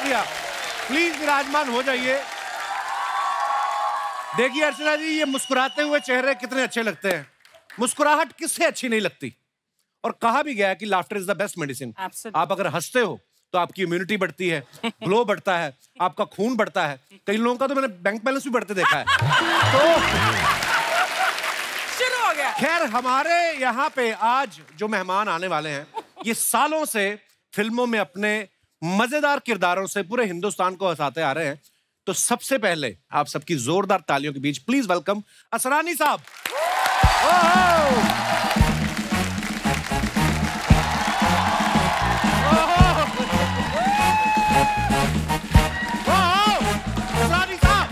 शुक्रिया। प्लीज विराजमान हो जाइए। देखिए अर्चना जी, ये मुस्कुराते हुए चेहरे कितने अच्छे लगते हैं। मुस्कुराहट किससे अच्छी नहीं लगती। और कहा भी गया है कि laughter is the best medicine. आप अगर हंसते हो तो आपकी इम्यूनिटी बढ़ती है, ग्लो बढ़ता है, आपका खून बढ़ता है। कई लोगों का तो मैंने बैंक बैलेंस भी बढ़ते देखा है। तो शुरू हो गया। खैर, हमारे यहाँ पे आज जो मेहमान आने वाले हैं, ये सालों से फिल्मों में अपने मजेदार किरदारों से पूरे हिंदुस्तान को हंसाते आ रहे हैं। तो सबसे पहले आप सबकी जोरदार तालियों के बीच प्लीज वेलकम असरानी साहब। असरानी साहब,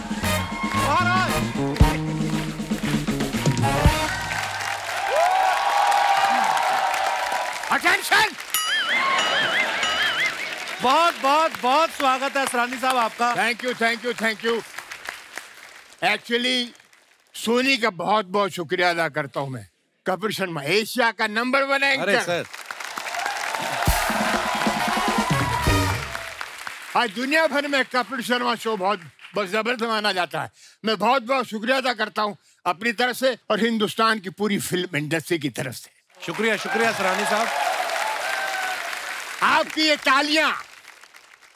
अटेंशन! बहुत बहुत बहुत स्वागत है असरानी साहब आपका। Thank you thank you thank you. Actually Sony का बहुत बहुत शुक्रिया अदा करता हूं मैं। कपिल शर्मा एशिया का नंबर 1 एंकर। अरे सर, आज दुनिया भर में कपिल शर्मा शो बहुत जबरदस्त माना जाता है। मैं बहुत बहुत शुक्रिया अदा करता हूं अपनी तरफ से और हिंदुस्तान की पूरी फिल्म इंडस्ट्री की तरफ से। शुक्रिया शुक्रिया असरानी साहब। आपकी ये तालियां,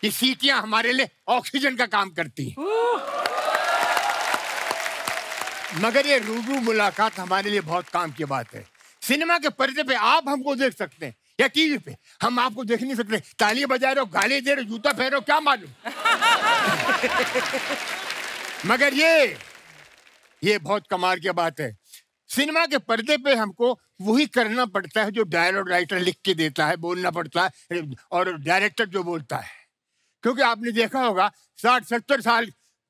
ये सीटियां हमारे लिए ऑक्सीजन का काम करती हैं। मगर ये रूबरू मुलाकात हमारे लिए बहुत काम की बात है। सिनेमा के पर्दे पे आप हमको देख सकते हैं या टीवी पे, हम आपको देख नहीं सकते। तालियां बजा रहे हो, गाली दे रहे हो, जूता फेरो, क्या मालूम। मगर ये बहुत कमाल की बात है। सिनेमा के पर्दे पे हमको वही करना पड़ता है जो डायलॉग राइटर लिख के देता है, बोलना पड़ता है, और डायरेक्टर जो बोलता है। क्योंकि आपने देखा होगा 60-70 साल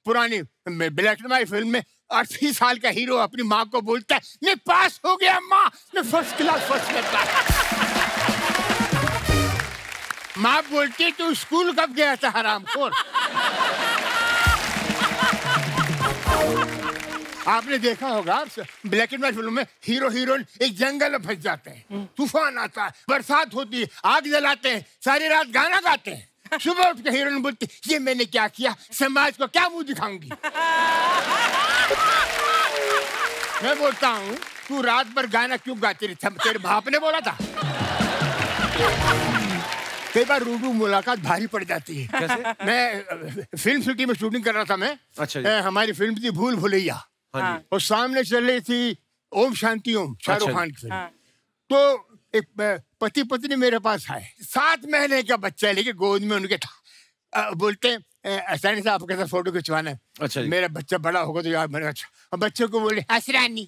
पुरानी ब्लैक एंड व्हाइट फिल्म में 80 साल का हीरो अपनी माँ को बोलता है, मैं पास हो गया माँ, मैं फर्स्ट क्लास फर्स्ट करता। माँ बोलती तू स्कूल कब गया था हरामखोर। आपने देखा होगा ब्लैक एंड व्हाइट फिल्म में हीरो हीरोइन एक जंगल में फंस जाते हैं, तूफान आता है, बरसात होती है, आग जलाते हैं, सारी रात गाना गाते हैं। सुबह उठ के हीरोइन बोलती ये मैंने क्या किया, समाज को क्या मुंह दिखाऊंगी। मैं बोलता हूँ तू रात भर गाना क्यों गाती रही, तेरे बाप ने बोला था। कई बार रूबरू मुलाकात भारी पड़ जाती है। कैसे? मैं फिल्म सिटी में शूटिंग कर रहा था मैं। अच्छा हमारी फिल्म थी भूल भुलैया। हाँ। और सामने चल रही थी ओम शांति ओम, शाहरुख खान की फिल्म। तो एक पति पत्नी मेरे पास आए, 7 महीने का बच्चा लेके गोद में उनके था। बोलते असरानी साहब आपके साथ फोटो खिंचवाना है। अच्छा, मेरा बच्चा बड़ा होगा तो यार मैंने अच्छा। और बच्चे को बोले असरानी।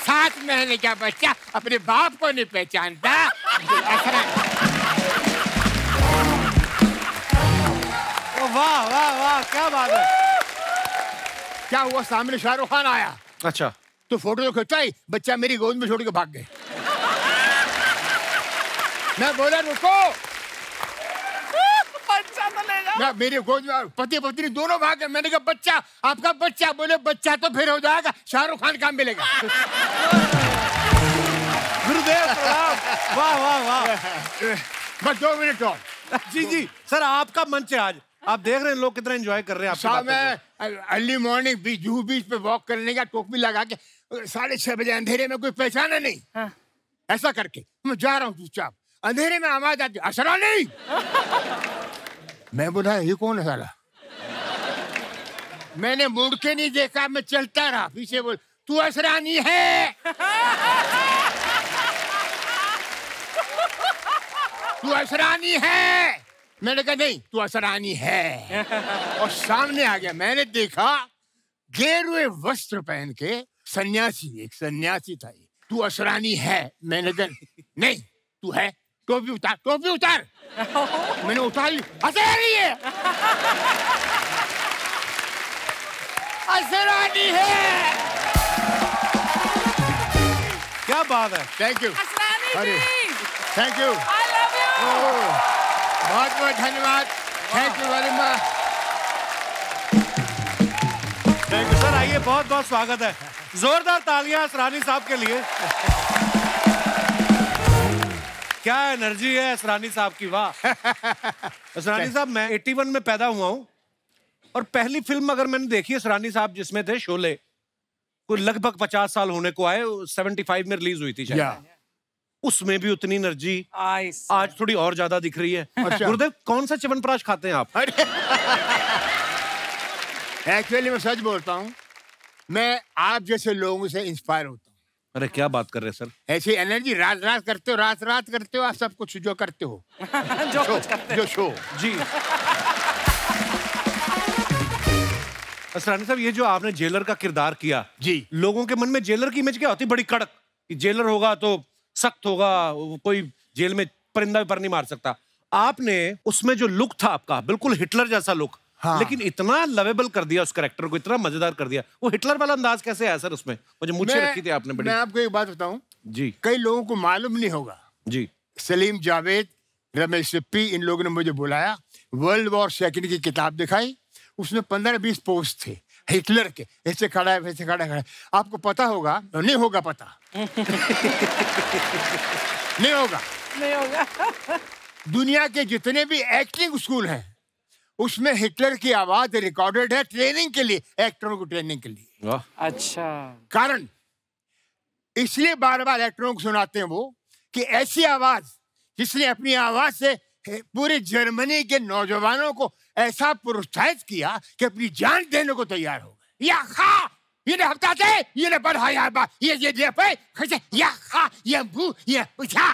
7 महीने का बच्चा अपने बाप को नहीं पहचानता। वाह वाह वाह, क्या बात है। क्या हुआ, सामने शाहरुख खान आया। अच्छा, तो फोटो तो खिंचाई, बच्चा मेरी गोद में छोड़ के भाग गए। मैं बोला रुको, बच्चा तो ले जाओ। मैं मेरी गोद में पति पत्नी दोनों भाग गए। मैंने कहा बच्चा, आपका बच्चा। बोले बच्चा तो फिर हो जाएगा, शाहरुख खान का मिलेगा। गुरुदेव प्रणाम। वाह वाह वाह। बस 2 मिनट और। जी जी सर, आपका मंच है आज। आप देख रहे हैं लोग कितना एंजॉय कर रहे हैं आपकी शाम बातों को। में अर्ली मॉर्निंग जूहू बीच पे वॉक करने का, टोपी लगा के 6:30 बजे अंधेरे में कोई पहचाना नहीं। ऐसा करके मैं जा रहा हूँ चुपचाप, अंधेरे में आवाज आती असरानी। मैं बोला ये कौन है साला। मैंने मुड़ के नहीं देखा, मैं चलता रहा। पीछे बोल तू असरानी है, तू असरानी है। मैंने कहा नहीं तू असरानी है। और सामने आ गया, मैंने देखा गेरुए वस्त्र पहन के सन्यासी, एक सन्यासी था। तू असरानी है। मैंने कहा नहीं तू है। टोपी उतार, टोपी उतार। मैंने उतार ली। असरानी है, असरानी है। क्या बात है। Thank you Asrani ji, thank you, I love you। बहुत बहुत धन्यवाद। Thank you very much. Thank you sir. आइए, बहुत बहुत स्वागत है। जोरदार तालियां असरानी साहब के लिए। क्या एनर्जी है असरानी साहब की, वाह। असरानी साहब, मैं 81 में पैदा हुआ हूं और पहली फिल्म अगर मैंने देखी असरानी साहब जिसमें थे शोले, कोई लगभग 50 साल होने को आए, 75 में रिलीज हुई थी शायद। उसमें भी उतनी एनर्जी आज थोड़ी और ज्यादा दिख रही है। अच्छा। गुरुदेव, कौन सा च्यवनप्राश खाते हैं आप? एक्चुअली मैं सच बोलता हूँ, मैं आप जैसे लोगों से इंस्पायर होता हूँ। अरे क्या बात कर रहे हैं सर, ऐसी एनर्जी रात रात करते हो, रात रात करते हो आप सब कुछ जो करते हो। जो शो जी। असरानी साहब, ये जो आपने जेलर का किरदार किया जी, लोगों के मन में जेलर की इमेज क्या होती है? बड़ी कड़क कि जेलर होगा तो सख्त होगा, कोई जेल में परिंदा भी पर नहीं मार सकता। आपने उसमें जो लुक था आपका, बिल्कुल हिटलर जैसा लुक। हाँ। लेकिन इतना लवेबल कर दिया उस कैरेक्टर को, इतना मजेदार कर दिया। वो हिटलर वाला अंदाज कैसे आया सर उसमें? मुझे मुझे रखी थी आपने बड़ी। मैं आपको एक बात बताऊं जी, कई लोगों को मालूम नहीं होगा जी। सलीम जावेद, रमेश सिप्पी, इन लोगों ने मुझे बुलाया, वर्ल्ड वॉर सेकंड की किताब दिखाई, उसमें 15-20 पोस्ट थे हिटलर के, ऐसे खड़ा है वैसे खड़ा है। आपको पता होगा? नहीं होगा पता। नहीं होगा। दुनिया के जितने भी एक्टिंग स्कूल हैं उसमें हिटलर की आवाज रिकॉर्डेड है, ट्रेनिंग के लिए, एक्टरों को ट्रेनिंग के लिए। अच्छा। कारण इसलिए बार बार एक्टरों को सुनाते हैं वो कि ऐसी आवाज जिसने अपनी आवाज से पूरे जर्मनी के नौजवानों को ऐसा प्रोत्साहित किया कि अपनी जान देने को तैयार हो गए। या खा ये हफ्ता थे ये बढ़ा ये पे खसे या खा ये भू ये उठा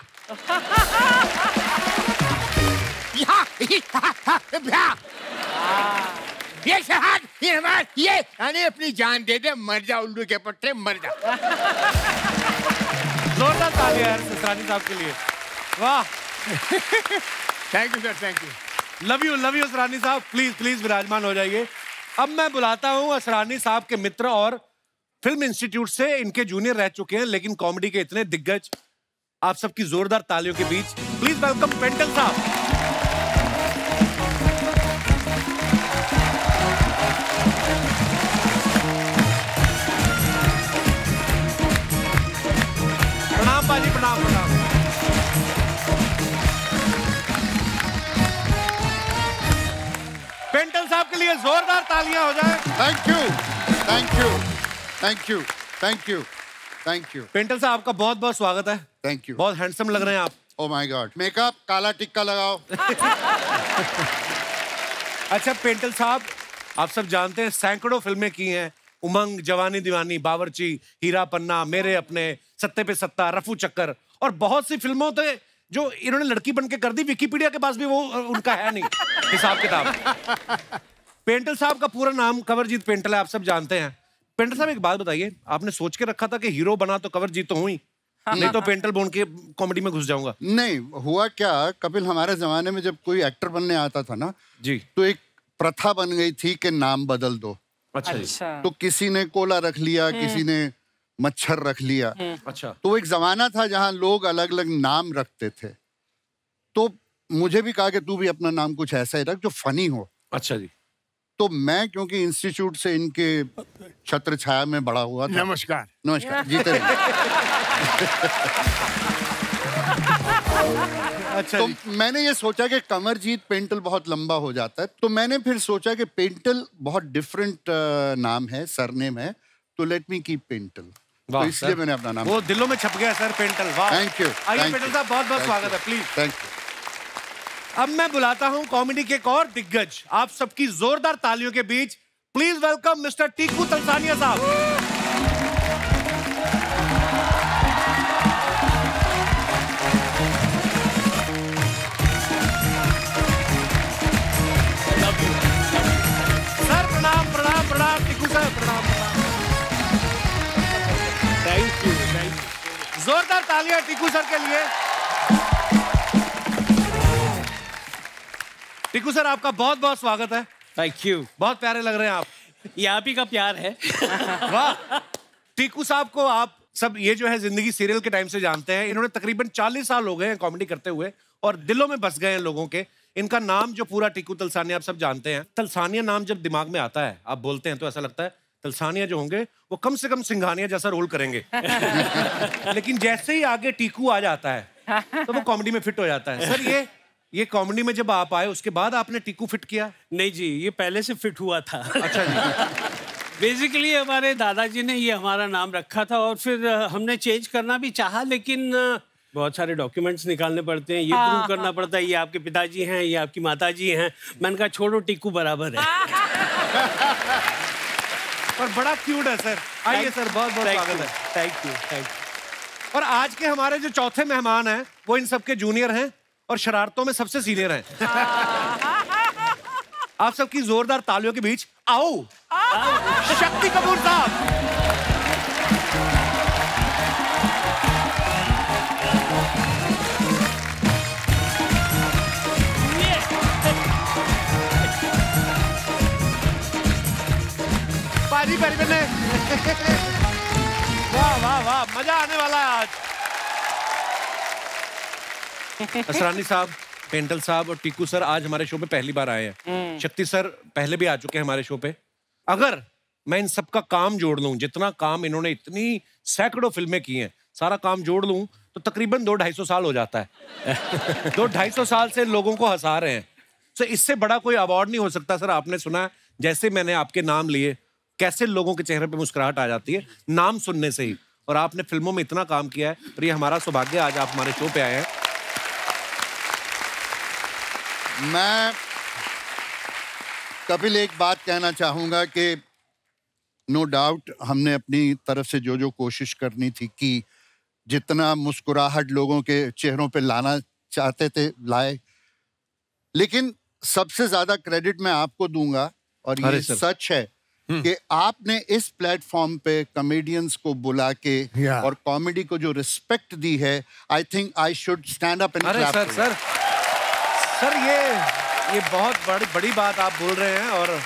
ये शहाद ये मार ये यानी अपनी जान दे दे, मर जा उल्लू के पट्टे, मर जा। जोरदार तालियां यार असरानी साहब के लिए, वाह। Thank you sir, thank you. Love you Asrani साहब। प्लीज प्लीज विराजमान हो जाइए। अब मैं बुलाता हूं असरानी साहब के मित्र और फिल्म इंस्टीट्यूट से इनके जूनियर रह चुके हैं लेकिन कॉमेडी के इतने दिग्गज, आप सबकी जोरदार तालियों के बीच प्लीज वेलकम पेंटल साहब। प्रणाम बाजी, प्रणाम प्रणाम। पेंटल साहब के लिए जोरदार तालियां हो जाए। Thank you, thank you, thank you, thank you, thank you. Paintal साहब आपका बहुत बहुत स्वागत है। Thank you. बहुत हैंडसम लग रहे हैं आप। ओह माय गॉड, मेकअप, काला टिक्का लगाओ। अच्छा पेंटल साहब, आप सब जानते हैं सैकड़ों फिल्में की हैं, उमंग, जवानी दीवानी, बावर्ची, हीरा पन्ना, मेरे अपने, सत्ते पे सत्ता, रफू चक्कर और बहुत सी फिल्मों थे जो इन्होंने लड़की बन के कर दी। विकिपीडिया के पास भी वो उनका है नहीं हिसाब किताब। पेंटल साहब का पूरा नाम कंवरजीत पेंटल है, आप सब जानते हैं। पेंटल साहब एक बात बताइए, आपने सोच के रखा था कि हीरो बना तो कंवरजीत तो हुई, नहीं तो पेंटल बोन के कॉमेडी में घुस जाऊंगा? नहीं हुआ क्या, कपिल, हमारे जमाने में जब कोई एक्टर बनने आता था ना जी, तो एक प्रथा बन गई थी कि नाम बदल दो। अच्छा। तो किसी ने कोला रख लिया, किसी ने मच्छर रख लिया। अच्छा। तो एक जमाना था जहां लोग अलग अलग नाम रखते थे। तो मुझे भी कहा कि तू भी अपना नाम कुछ ऐसा ही रख जो फनी हो। अच्छा जी। तो मैं क्योंकि इंस्टीट्यूट से इनके छत्र छाया में बड़ा हुआ था। नमस्कार। नमस्कार, जीते रहिए। अच्छा तो जी। मैंने ये सोचा कि कमरजीत पेंटल बहुत लंबा हो जाता है, तो मैंने फिर सोचा कि पेंटल बहुत डिफरेंट नाम है, सरनेम है, तो लेट मी कीप पेंटल। तो इसलिए मैंने अपना नाम, वो दिलों में छप गया सर, पेंटल। वाह, थैंक यू। आइए पेंटल साहब, बहुत बहुत स्वागत है, प्लीज। Thank you. अब मैं बुलाता हूं कॉमेडी के एक और दिग्गज, आप सबकी जोरदार तालियों के बीच please welcome mister Tiku Talsania साहब। सर प्रणाम प्रणाम प्रणाम, टीकू सर प्रणाम प्रणाम। Thank you, thank you. जोरदार तालियां टीकू सर के लिए। टीकू सर आपका बहुत बहुत स्वागत है। Thank you. बहुत प्यारे लग रहे हैं आप। ये आप ही का प्यार है। वाह। टीकू साहब को आप सब ये जो है जिंदगी सीरियल के टाइम से जानते हैं। इन्होंने तकरीबन 40 साल हो गए हैं कॉमेडी करते हुए और दिलों में बस गए हैं लोगों के। इनका नाम जो पूरा टीकू तलसानिया आप सब जानते हैं। तलसानिया नाम जब दिमाग में आता है, आप बोलते हैं तो ऐसा लगता है तलसानिया जो होंगे वो कम से कम सिंघानिया जैसा रोल करेंगे। लेकिन जैसे ही आगे टीकू आ जाता है तो वो कॉमेडी में फिट हो जाता है। सर ये कॉमेडी में जब आप आए उसके बाद आपने टीकू फिट किया? नहीं जी, ये पहले से फिट हुआ था। अच्छा जी। बेसिकली हमारे दादाजी ने ये हमारा नाम रखा था और फिर हमने चेंज करना भी चाहा, लेकिन बहुत सारे डॉक्यूमेंट्स निकालने पड़ते हैं, ये प्रूव करना पड़ता है ये आपके पिताजी हैं, ये आपकी माताजी हैं। मैंने कहा छोड़ो, टीकू बराबर है। पर बड़ा क्यूट है सर। आइए सर, बहुत बहुत स्वागत है। Thank you. और आज के हमारे जो चौथे मेहमान हैं वो इन सबके जूनियर हैं और शरारतों में सबसे सीनियर हैं। आप सबकी जोरदार तालियों के बीच आओ शक्ति कपूर साहब। पाजी परिवने। वाह वाह वाह, मजा आने वाला है आज। असरानी साहब, पेंटल साहब और टीकू सर आज हमारे शो पे पहली बार आए हैं। शक्ति सर पहले भी आ चुके हैं हमारे शो पे। अगर मैं इन सबका काम जोड़ लूं, जितना काम इन्होंने इतनी सैकड़ों फिल्में की हैं, सारा काम जोड़ लूं तो तकरीबन 200-250 साल हो जाता है। 200-250 साल से लोगों को हंसा रहे हैं। तो इससे बड़ा कोई अवार्ड नहीं हो सकता। सर आपने सुना जैसे मैंने आपके नाम लिए कैसे लोगों के चेहरे पे मुस्कुराहट आ जाती है नाम सुनने से ही। और आपने फिल्मों में इतना काम किया है और ये हमारा सौभाग्य आज आप हमारे शो पे आए हैं। मैं कपिल एक बात कहना चाहूंगा कि नो डाउट हमने अपनी तरफ से जो जो कोशिश करनी थी कि जितना मुस्कुराहट लोगों के चेहरों पे लाना चाहते थे लाए, लेकिन सबसे ज्यादा क्रेडिट मैं आपको दूंगा और ये सच है कि आपने इस प्लेटफॉर्म पे कॉमेडियंस को बुला के और कॉमेडी को जो रिस्पेक्ट दी है, I think I should stand up and clap. Sir ये बहुत बड़ी बात आप बोल रहे हैं और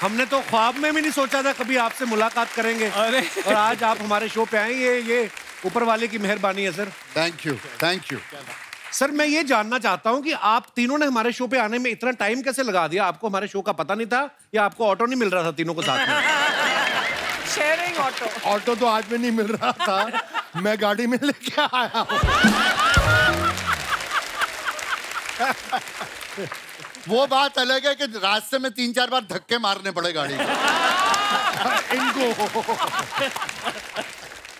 हमने तो ख्वाब में भी नहीं सोचा था कभी आपसे मुलाकात करेंगे। और आज आप हमारे शो पे आए, ये ऊपर वाले की मेहरबानी है sir. Thank you, thank you. Sir मैं ये जानना चाहता हूं कि आप तीनों ने हमारे शो पे आने में इतना टाइम कैसे लगा दिया? आपको हमारे शो का पता नहीं था या आपको ऑटो नहीं मिल रहा था तीनों को साथ में? Sharing auto. ऑटो तो आज में नहीं मिल रहा था, मैं गाड़ी में लेके आया हूं। वो बात अलग है कि रास्ते में 3-4 बार धक्के मारने पड़े गाड़ी को। इनको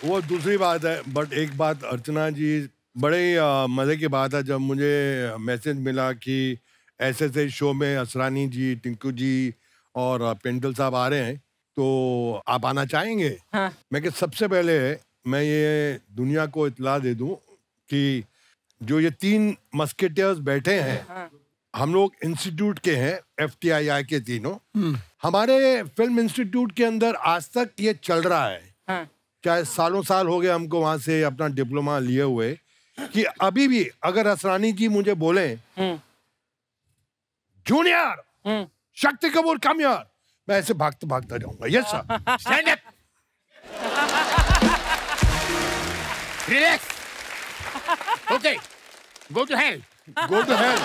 वो दूसरी बात है। बट एक बात अर्चना जी, बड़े मज़े की बात है जब मुझे मैसेज मिला कि ऐसे शो में असरानी जी, टिंकू जी और पेंटल साहब आ रहे हैं, तो आप आना चाहेंगे? हाँ। मैं कि सबसे पहले मैं ये दुनिया को इत्तला दे दूं कि जो ये 3 मस्केटियर्स बैठे हैं, हाँ। हम लोग इंस्टीट्यूट के हैं, FTII के तीनों। हमारे फिल्म इंस्टीट्यूट के अंदर आज तक ये चल रहा है, हाँ। चाहे सालों साल हो गए हमको वहां से अपना डिप्लोमा लिए हुए, कि अभी भी अगर असरानी जी मुझे बोले जूनियर शक्ति कपूर कम यार, मैं ऐसे भागते भागता जाऊंगा। Yes sir. Stand up, relax, okay, go to hell, go to hell.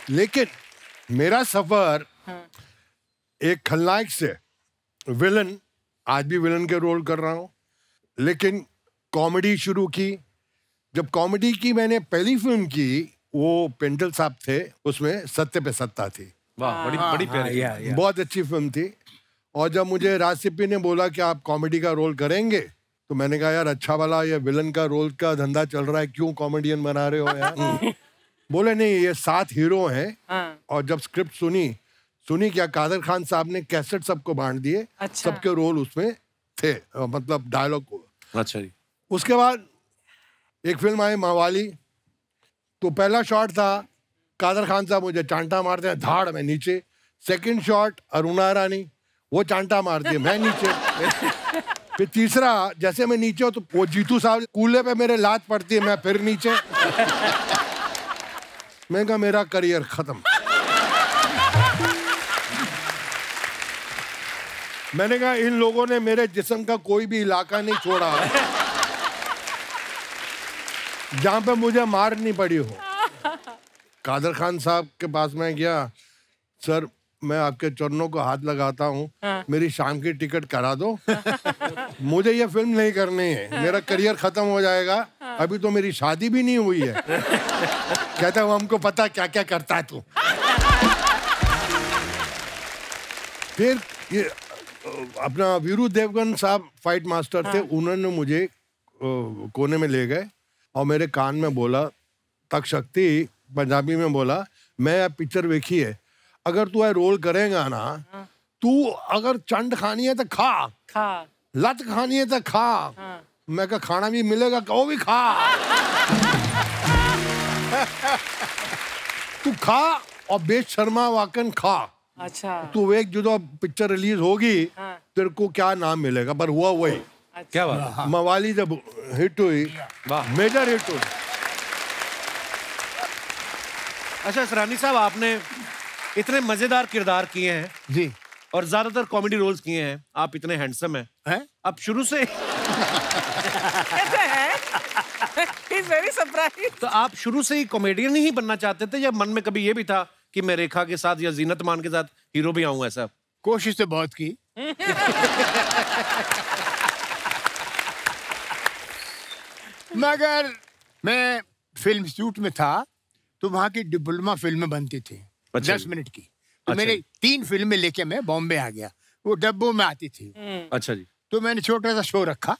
लेकिन मेरा सफर एक खलनायक से विलन, आज भी विलन के रोल कर रहा हूं, लेकिन कॉमेडी शुरू की। जब कॉमेडी की मैंने पहली फिल्म की, वो पेंटल साहब थे, उसमें सत्य पे सत्ता थी। वाह, बड़ी प्यारी, बहुत अच्छी फिल्म थी। और जब मुझे राज सिप्पी ने बोला कि आप कॉमेडी का रोल करेंगे, तो मैंने कहा यार अच्छा वाला ये विलन का रोल का धंधा चल रहा है, क्यों कॉमेडियन बना रहे हो यार? बोले नहीं, ये 7 हीरो हैं। और जब स्क्रिप्ट सुनी क्या, कादर खान साहब ने कैसेट सबको बांट दिए। अच्छा। सबके रोल उसमें थे, मतलब डायलॉग को। अच्छा जी। उसके बाद एक फिल्म आई मवाली, तो पहला शॉट था कादर खान साहब मुझे चांटा मारते हैं धाड़ में नीचे। सेकंड शॉट अरुणा रानी, वो चांटा मारती है, मैं नीचे। फिर तीसरा जैसे मैं नीचे हूँ तो वो जीतू साहब कूल्हे पे मेरे लात पड़ती है, मैं फिर नीचे। मैं कहा मेरा करियर खत्म। मैंने कहा इन लोगों ने मेरे जिस्म का कोई भी इलाका नहीं छोड़ा जहां पे मुझे मार नहीं पड़ी हो। कादर खान साहब के पास मैं गया, सर मैं आपके चरणों को हाथ लगाता हूँ, मेरी शाम की टिकट करा दो। मुझे ये फिल्म नहीं करनी है, मेरा करियर खत्म हो जाएगा। अभी तो मेरी शादी भी नहीं हुई है। कहता हूँ हमको पता क्या क्या करता है तू। फिर ये अपना वीरू देवगन साहब फाइट मास्टर थे, उन्होंने मुझे कोने में ले गए और मेरे कान में बोला, तक शक्ति पंजाबी में बोला, मैं पिक्चर देखी है, अगर तू ये रोल करेगा ना, तू अगर चंड खानी है तो खा, लत खानी है तो खा। मैं कहा खाना भी मिलेगा, वो भी खा। तू खा और बेशर्मा वाकन खा। अच्छा। तू एक जो पिक्चर रिलीज होगी, तेरे को क्या नाम मिलेगा, पर हुआ वही। क्या बात। मवाली जब हिट हुई, मेजर हिट हुई। अच्छा सरानी साहब, आपने इतने मजेदार किरदार किए हैं जी, और ज्यादातर कॉमेडी रोल्स किए हैं, आप इतने हैंडसम हैं। आप शुरू से He's very surprised. तो आप शुरू से ही कॉमेडियन ही बनना चाहते थे, या मन में कभी ये भी था कि मैं रेखा के साथ या जीनत मान के साथ हीरो भी आऊं? ऐसा कोशिश तो बहुत की। मगर मैं फिल्म इंस्टीट्यूट में था तो वहाँ की डिप्लोमा फिल्में बनती थी। अच्छा 10 मिनट की। तो मैंने 3 फिल्में लेके मैं बॉम्बे आ गया, वो डब्बों में आती थी। अच्छा जी। तो मैंने छोटा सा शो रखा।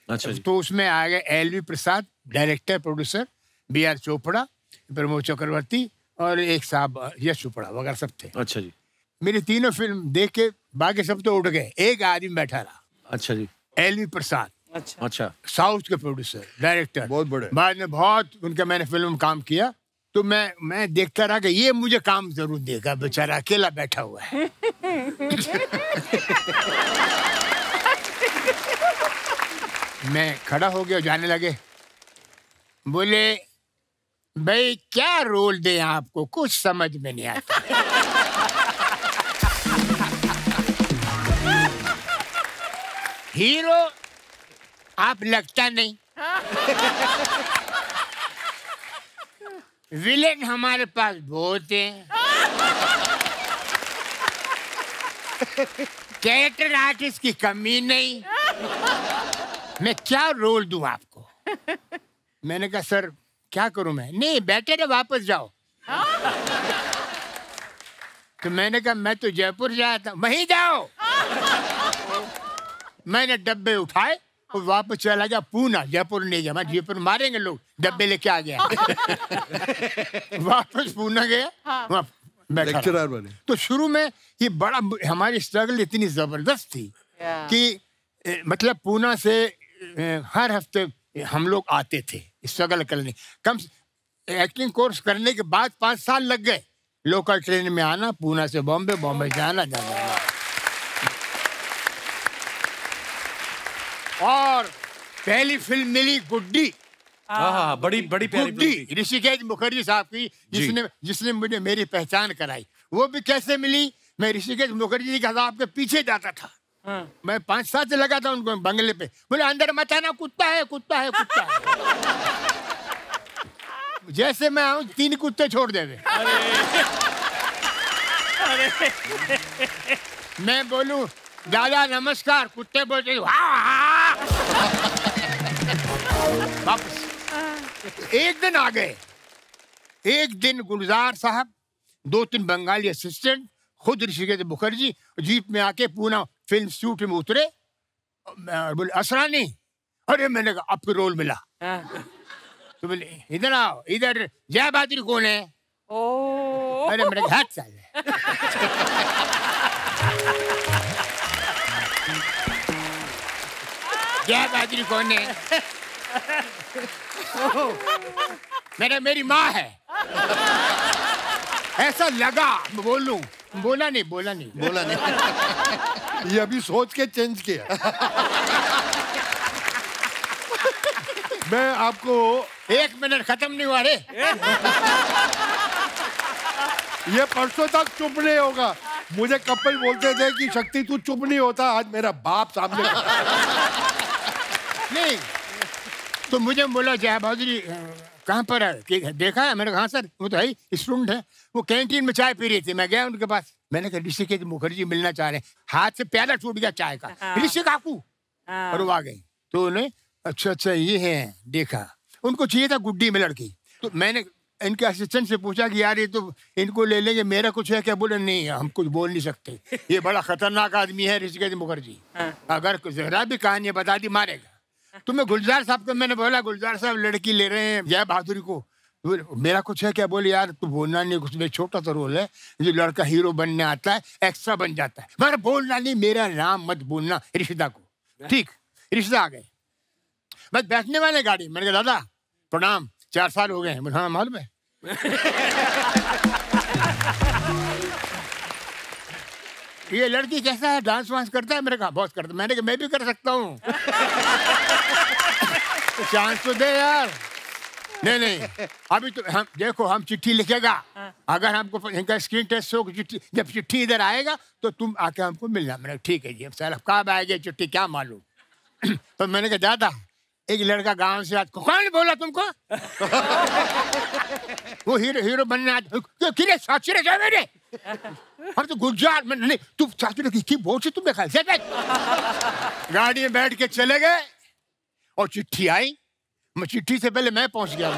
अच्छा जी। तो उसमें आ गए एलवी प्रसाद डायरेक्टर प्रोड्यूसर, बीआर चोपड़ा, प्रमोद चक्रवर्ती और एक साहब यश चोपड़ा वगैरह सब थे। अच्छा जी। मेरी तीनों फिल्म देख के बाकी सब तो उठ गए, एक आदमी बैठा रहा। अच्छा जी। एलवी प्रसाद, अच्छा, साउथ के प्रोड्यूसर डायरेक्टर, बहुत बड़े। बाद में बहुत उनका मैंने फिल्म में काम किया। तो मैं देखता रहा कि ये मुझे काम जरूर देगा, बेचारा अकेला बैठा हुआ है। मैं खड़ा हो गया, जाने लगे। बोले भाई क्या रोल दे आपको, कुछ समझ में नहीं आता। हीरो आप लगता नहीं, विलेन हमारे पास बहुत हैं, कैरेक्टर आर्टिस्ट की कमी नहीं, मैं क्या रोल दूं आपको? मैंने कहा सर क्या करूं मैं? नहीं बैठे रहे, वापस जाओ। तो मैंने कहा मैं तो जयपुर जाया था। वहीं जाओ। मैंने डब्बे उठाए और वापस चला गया पूना, जयपुर नहीं गया। मैं जयपुर मारेंगे लोग, डब्बे लेके आ गया। वापस पूना गया, वहाँ बैठा लेक्चरर रहा। बने। तो शुरू में ये बड़ा हमारी स्ट्रगल इतनी जबरदस्त थी कि मतलब पूना से हर हफ्ते हम लोग आते थे स्ट्रगल करने। कम एक्टिंग कोर्स करने के बाद 5 साल लग गए लोकल ट्रेन में आना, पूना से बॉम्बे, बॉम्बे जाना जाना। और पहली फिल्म मिली गुड्डी। हाँ, बड़ी बड़ी प्यारी गुड्डी फिल्म थी। ऋषिकेश मुखर्जी साहब की, जिसने मुझे मेरी पहचान कराई। वो भी कैसे मिली? मैं ऋषिकेश मुखर्जी जी के साहब के पीछे जाता था। मैं 5 साल से लगा था उनको बंगले पे। बोले अंदर मत आना, कुत्ता है, कुत्ता है, कुत्ता है। जैसे मैं आऊं 3 कुत्ते छोड़ दे। मैं बोलूं दादा नमस्कार, कुत्ते बोलते वापस। एक दिन आ गए, एक दिन गुलजार साहब, 2-3 बंगाली असिस्टेंट, खुद ऋषिकेश मुखर्जी जीप में आके पूना फिल्म शूट में उतरे। बोले असरानी, अरे मैंने कहा आपको रोल मिला। तो बोले इधर आओ, इधर जय बहादुर कौन है? अरे मैंने कहा हाथ साल जय बहादुर कौन है? मेरी माँ है। ऐसा लगा बोलूं, बोला नहीं। ये अभी सोच के चेंज किया। मैं आपको 1 मिनट खत्म नहीं हुआ रे। ये परसों तक चुप नहीं होगा। मुझे कपिल बोलते थे कि शक्ति तू चुप नहीं होता, आज मेरा बाप सामने। नहीं तो मुझे बोला जय बहादुर कहाँ पर है? कि देखा है? मैंने कहा हाँ सर, वो तो है स्टूडेंट है। वो कैंटीन में चाय पी रही थी, मैं गया उनके पास। मैंने कहा ऋषिकेश मुखर्जी मिलना चाह रहे हैं। हाथ से प्याला टूट गया चाय का। ऋषि काकू, और वो आ गई। तो उन्हें अच्छा ये है, देखा उनको चाहिए था गुड्डी में लड़की। तो मैंने इनके असिस्टेंट से पूछा कि यार ये तो इनको ले लेंगे, मेरा कुछ है क्या? बोले नहीं, हम कुछ बोल नहीं सकते, ये बड़ा खतरनाक आदमी है ऋषिकेश मुखर्जी, अगर जरा भी कहानी बता दी मारेगा। तो मैं गुलजार साहब को मैंने बोला, गुलजार साहब लड़की ले रहे हैं जया बहादुरी को, मेरा कुछ है क्या? बोले यार तू बोलना नहीं, उसमें छोटा सा रोल है, जो लड़का हीरो बनने आता है एक्स्ट्रा बन जाता है। मगर बोलना नहीं, मेरा नाम मत बोलना ऋषिदा को। ठीक, ऋषिदा आ गए, बस बैठने वाले गाड़ी। मैंने कहा दादा प्रणाम, 4 साल हो गए हैं। हाँ मालूम है। ये लड़की कैसा है, डांस वांस करता है? मेरे कहा बहुत करता। मैंने कहा मैं भी कर सकता हूँ। तो चांस तो दे यार। नहीं अभी तो हम देखो, हम चिट्ठी लिखेगा, अगर हमको इनका स्क्रीन टेस्ट हो, चिट्ठी जब चिट्ठी इधर आएगा तो तुम आके हमको मिलना। मैंने ठीक है जी, अब सर कब आएगी चिट्ठी क्या मालूम। तो मैंने कहा दादा एक लड़का गांव से आज, कौन बोला तुमको? वो हीरो बनने आज किरे साचरे जा मेरे। हम तो गुलजार में नहीं, तुम साचरे की बोल से तुमने खाया। गाड़ी में बैठ के चले गए और चिट्ठी आई। मैं चिट्ठी से पहले मैं पहुंच गया।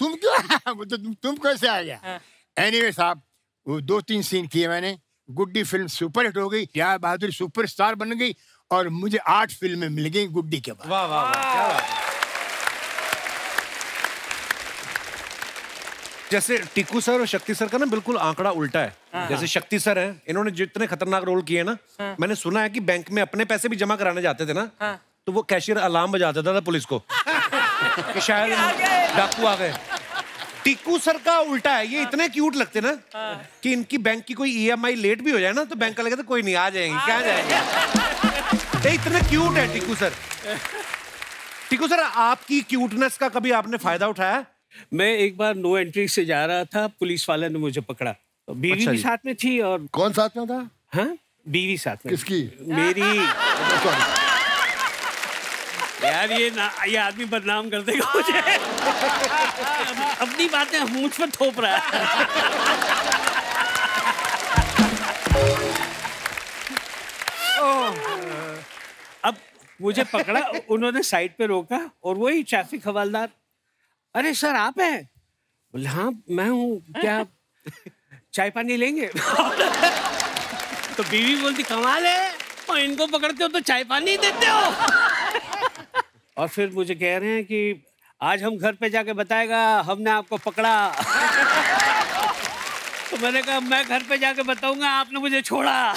तुम क्यों तुम कैसे आ गया? एनीवे साहब, वो 2-3 सीन किए मैंने। गुड्डी फिल्म सुपरहिट हो गई, जया बहादुरी सुपरस्टार बन गई और मुझे 8 फिल्में मिल गई गुड्डी के बाद। वाह वाह वाह, क्या बात। जैसे टीकू सर और शक्ति सर का ना बिल्कुल आंकड़ा उल्टा है। जैसे शक्ति सर हैं, इन्होंने जितने खतरनाक रोल किए ना, मैंने सुना है कि बैंक में अपने पैसे भी जमा कराने जाते थे ना, तो वो कैशियर अलार्म बजा देता था पुलिस को कि शायद डाकू आ गए। टीकू सर का उल्टा है, ये इतने क्यूट लगते ना कि इनकी बैंक की कोई EMI लेट भी हो जाए ना तो बैंक वाले कहते कोई नहीं, आ जाएंगे, क्या जाएंगे। इतने क्यूट है टीकू सर। टीकू सर, आपकी क्यूटनेस का कभी आपने फायदा उठाया? मैं एक बार नो एंट्री से जा रहा था, पुलिस वाले ने मुझे पकड़ा। तो बीवी अच्छा भी साथ में थी। और कौन साथ में था? हाँ, बीवी साथ में। किसकी? मेरी। यार ये आदमी बदनाम कर देगा मुझे। अपनी बातें मुझ पर थोप रहा है। अब मुझे पकड़ा, उन्होंने साइड पे रोका और वही ट्रैफिक हवलदार, अरे सर आप हैं? बोले हाँ मैं हूँ, क्या चाय पानी लेंगे? तो बीवी बोलती कमाल है, और इनको पकड़ते हो तो चाय पानी देते हो। और फिर मुझे कह रहे हैं कि आज हम घर पे जाके बताएगा हमने आपको पकड़ा। तो मैंने कहा मैं घर पे जाके बताऊंगा आपने मुझे छोड़ा।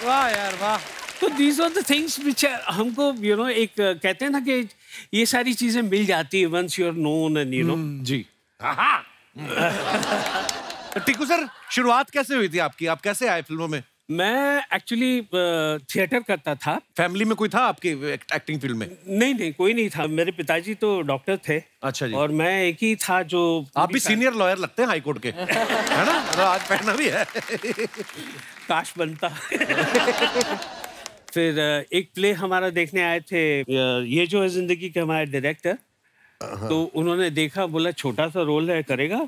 वाह यार वाह। तो these are the things which हमको एक कहते हैं ना कि ये सारी चीजें मिल जाती है once you are known and जी। टीकू सर, शुरुआत कैसे हुई थी आपकी? आप कैसे आए फिल्मों में? मैं एक्चुअली थिएटर करता था। फैमिली में कोई था आपकी एक्टिंग फील्ड में? नहीं कोई नहीं था। मेरे पिताजी तो डॉक्टर थे। अच्छा जी। और मैं एक ही था जो। आप भी सीनियर लॉयर लगते हैं हाई कोर्ट के, है ना? तो आज पहना भी है। काश बनता। फिर एक प्ले हमारा देखने आए थे, ये जो है जिंदगी के हमारे डायरेक्टर। तो उन्होंने देखा, बोला छोटा सा रोल है, करेगा?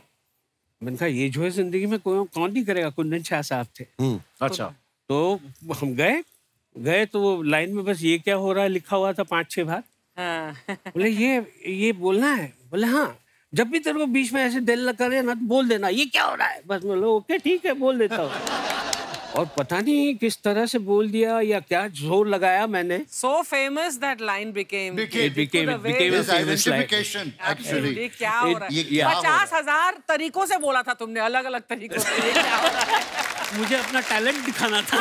मैंने कहा ये जो है जिंदगी में कौन नहीं करेगा। कुंदन शाह साहब थे। अच्छा। तो हम गए तो वो लाइन में बस ये क्या हो रहा है लिखा हुआ था 5-6 बार। बोले ये बोलना है? बोले हाँ, जब भी तेरे को बीच में ऐसे दिल करे ना तो बोल देना ये क्या हो रहा है। बस बोलो ओके ठीक है, बोल देता हूँ। और पता नहीं किस तरह से बोल दिया या क्या जोर लगाया मैंने। So famous that line became a famous identification actually. क्या हो रहा है? 50,000 तरीकों से बोला था तुमने, अलग-अलग तरीकों से। ये क्या हो रहा है? मुझे अपना टैलेंट दिखाना था।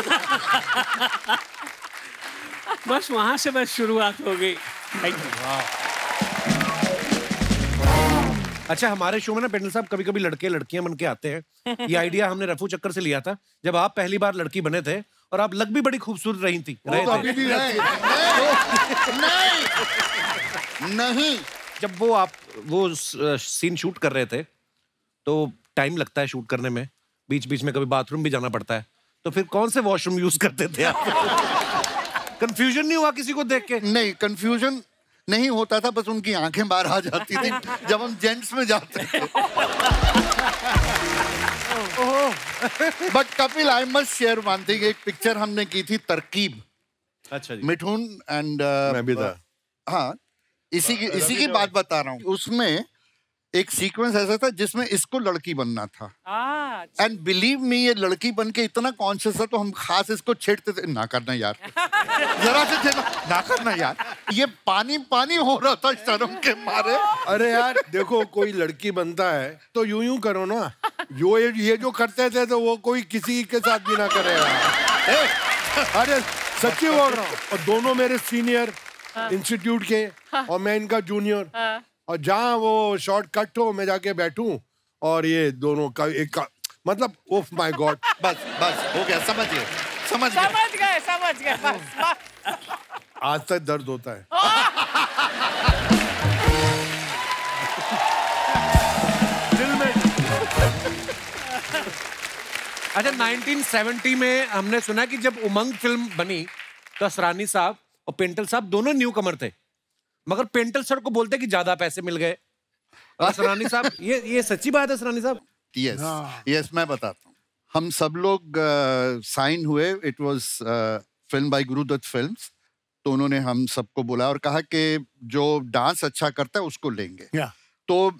बस वहां से बस शुरुआत हो गई। Thank you. अच्छा, हमारे शो में ना पेंडल साहब कभी कभी लड़के लड़कियां बन के आते हैं। ये आइडिया हमने रफू चक्कर से लिया था जब आप पहली बार लड़की बने थे, और आप लग भी बड़ी खूबसूरत रही थी। अभी भी नहीं। जब वो सीन शूट कर रहे थे तो टाइम लगता है शूट करने में, बीच बीच में कभी बाथरूम भी जाना पड़ता है, तो फिर कौन से वॉशरूम यूज करते थे आप? कंफ्यूजन नहीं हुआ किसी को देख के? नहीं, कंफ्यूजन नहीं होता था, बस उनकी आंखें बाहर आ जाती थी जब हम जेंट्स में जाते थे। But Kapil, I must share one thing, एक पिक्चर हमने की थी तरकीब। अच्छा जी। मिठुन एंड मैं भी था। हाँ, इसी की बात बता रहा हूँ। उसमें एक सीक्वेंस ऐसा था जिसमें इसको लड़की बनना था, एंड बिलीव मी, ये लड़की बन के इतना कॉन्शियस था, तो हम खास इसको छेड़ते थे, ना करना यार, जरा से छेड़ना, ना करना यार। ये पानी पानी हो रहा था शर्म के मारे। अरे यार देखो, कोई लड़की बनता है तो यूं करो ना, ये जो करते थे तो वो कोई किसी के साथ भी ना करेगा। अरे सच्ची बोल रहा हूँ। और दोनों मेरे सीनियर इंस्टीट्यूट के, और मैं इनका जूनियर, और जहाँ वो शॉर्ट कट हो मैं जाके बैठूं, और ये दोनों का एक का, मतलब ओह माय गॉड। बस हो गया, समझ गए। बस। आज तक दर्द होता है। दिल में। अच्छा, 1970 में हमने सुना कि जब उमंग फिल्म बनी तो असरानी साहब और पेंटल साहब दोनों न्यू कमर थे, मगर पेंटल सर को बोलते कि ज्यादा पैसे मिल गए। असरानी साहब, ये सच्ची बात है असरानी साहब? यस, मैं बताता हूँ। हम सब लोग साइन हुए, it was film by Guru Dutt films, तो उन्होंने हम सबको बुलाया और कहा कि जो डांस अच्छा करता है उसको लेंगे। तो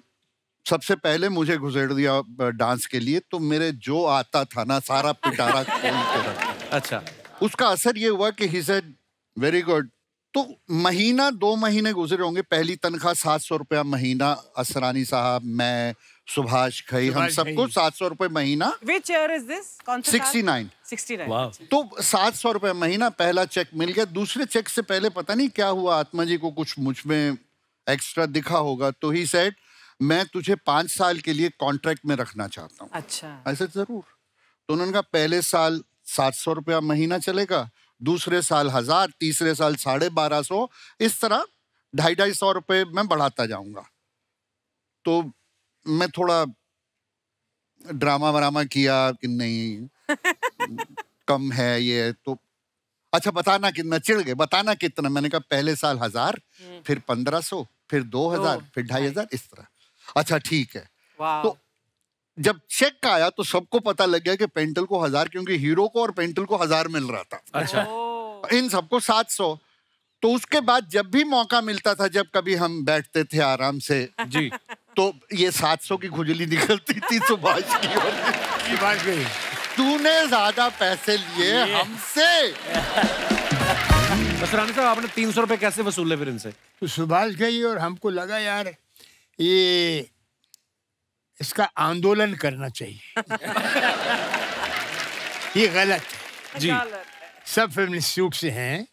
सबसे पहले मुझे घुसेड़ दिया डांस के लिए, तो मेरे जो आता था ना सारा पिटारा खोल के रखा। अच्छा। उसका असर ये हुआ कि ही सेड वेरी गुड। तो महीना 2 महीने गुजरे होंगे, पहली तनख्वाह 700 रुपया महीना, असरानी साहब, मैं, सुभाष खई, हम सबको 700 रुपए महीना। Which year is this? कौन सा 69। 69। तो 700 रुपए महीना पहला चेक मिल गया। दूसरे चेक से पहले पता नहीं क्या हुआ, आत्मा जी को कुछ मुझ में एक्स्ट्रा दिखा होगा, तो ही सेड मैं तुझे 5 साल के लिए कॉन्ट्रैक्ट में रखना चाहता हूँ। अच्छा। ऐसे जरूर। तो उन्होंने कहा पहले साल 700 रुपया महीना चलेगा, दूसरे साल 1000, तीसरे साल 1250, इस तरह 250 रुपए मैं बढ़ाता जाऊंगा। तो मैं थोड़ा ड्रामा वरामा किया कि नहीं कम है ये, तो अच्छा बताना कितना, चिढ़ गए, बताना कितना। मैंने कहा पहले साल 1000, फिर 1500, फिर 2000, फिर 2500, इस तरह। अच्छा ठीक है। तो जब चेक आया तो सबको पता लग गया कि पेंटल को 1000, क्योंकि हीरो को और पेंटल को 1000 मिल रहा था। अच्छा। इन सबको 700। तो उसके बाद जब भी मौका मिलता था, जब कभी हम बैठते थे आराम से जी, तो ये 700 की खुजली निकलती थी सुभाष की, और तूने ज्यादा पैसे लिए हमसे। असरानी साहब, आपने 300 रुपए कैसे वसूले फिर इनसे? तो सुभाष गई और हमको लगा यार ये इसका आंदोलन करना चाहिए। ये गलत है जी। सब फिल्म इंस्टीट्यूट से हैं,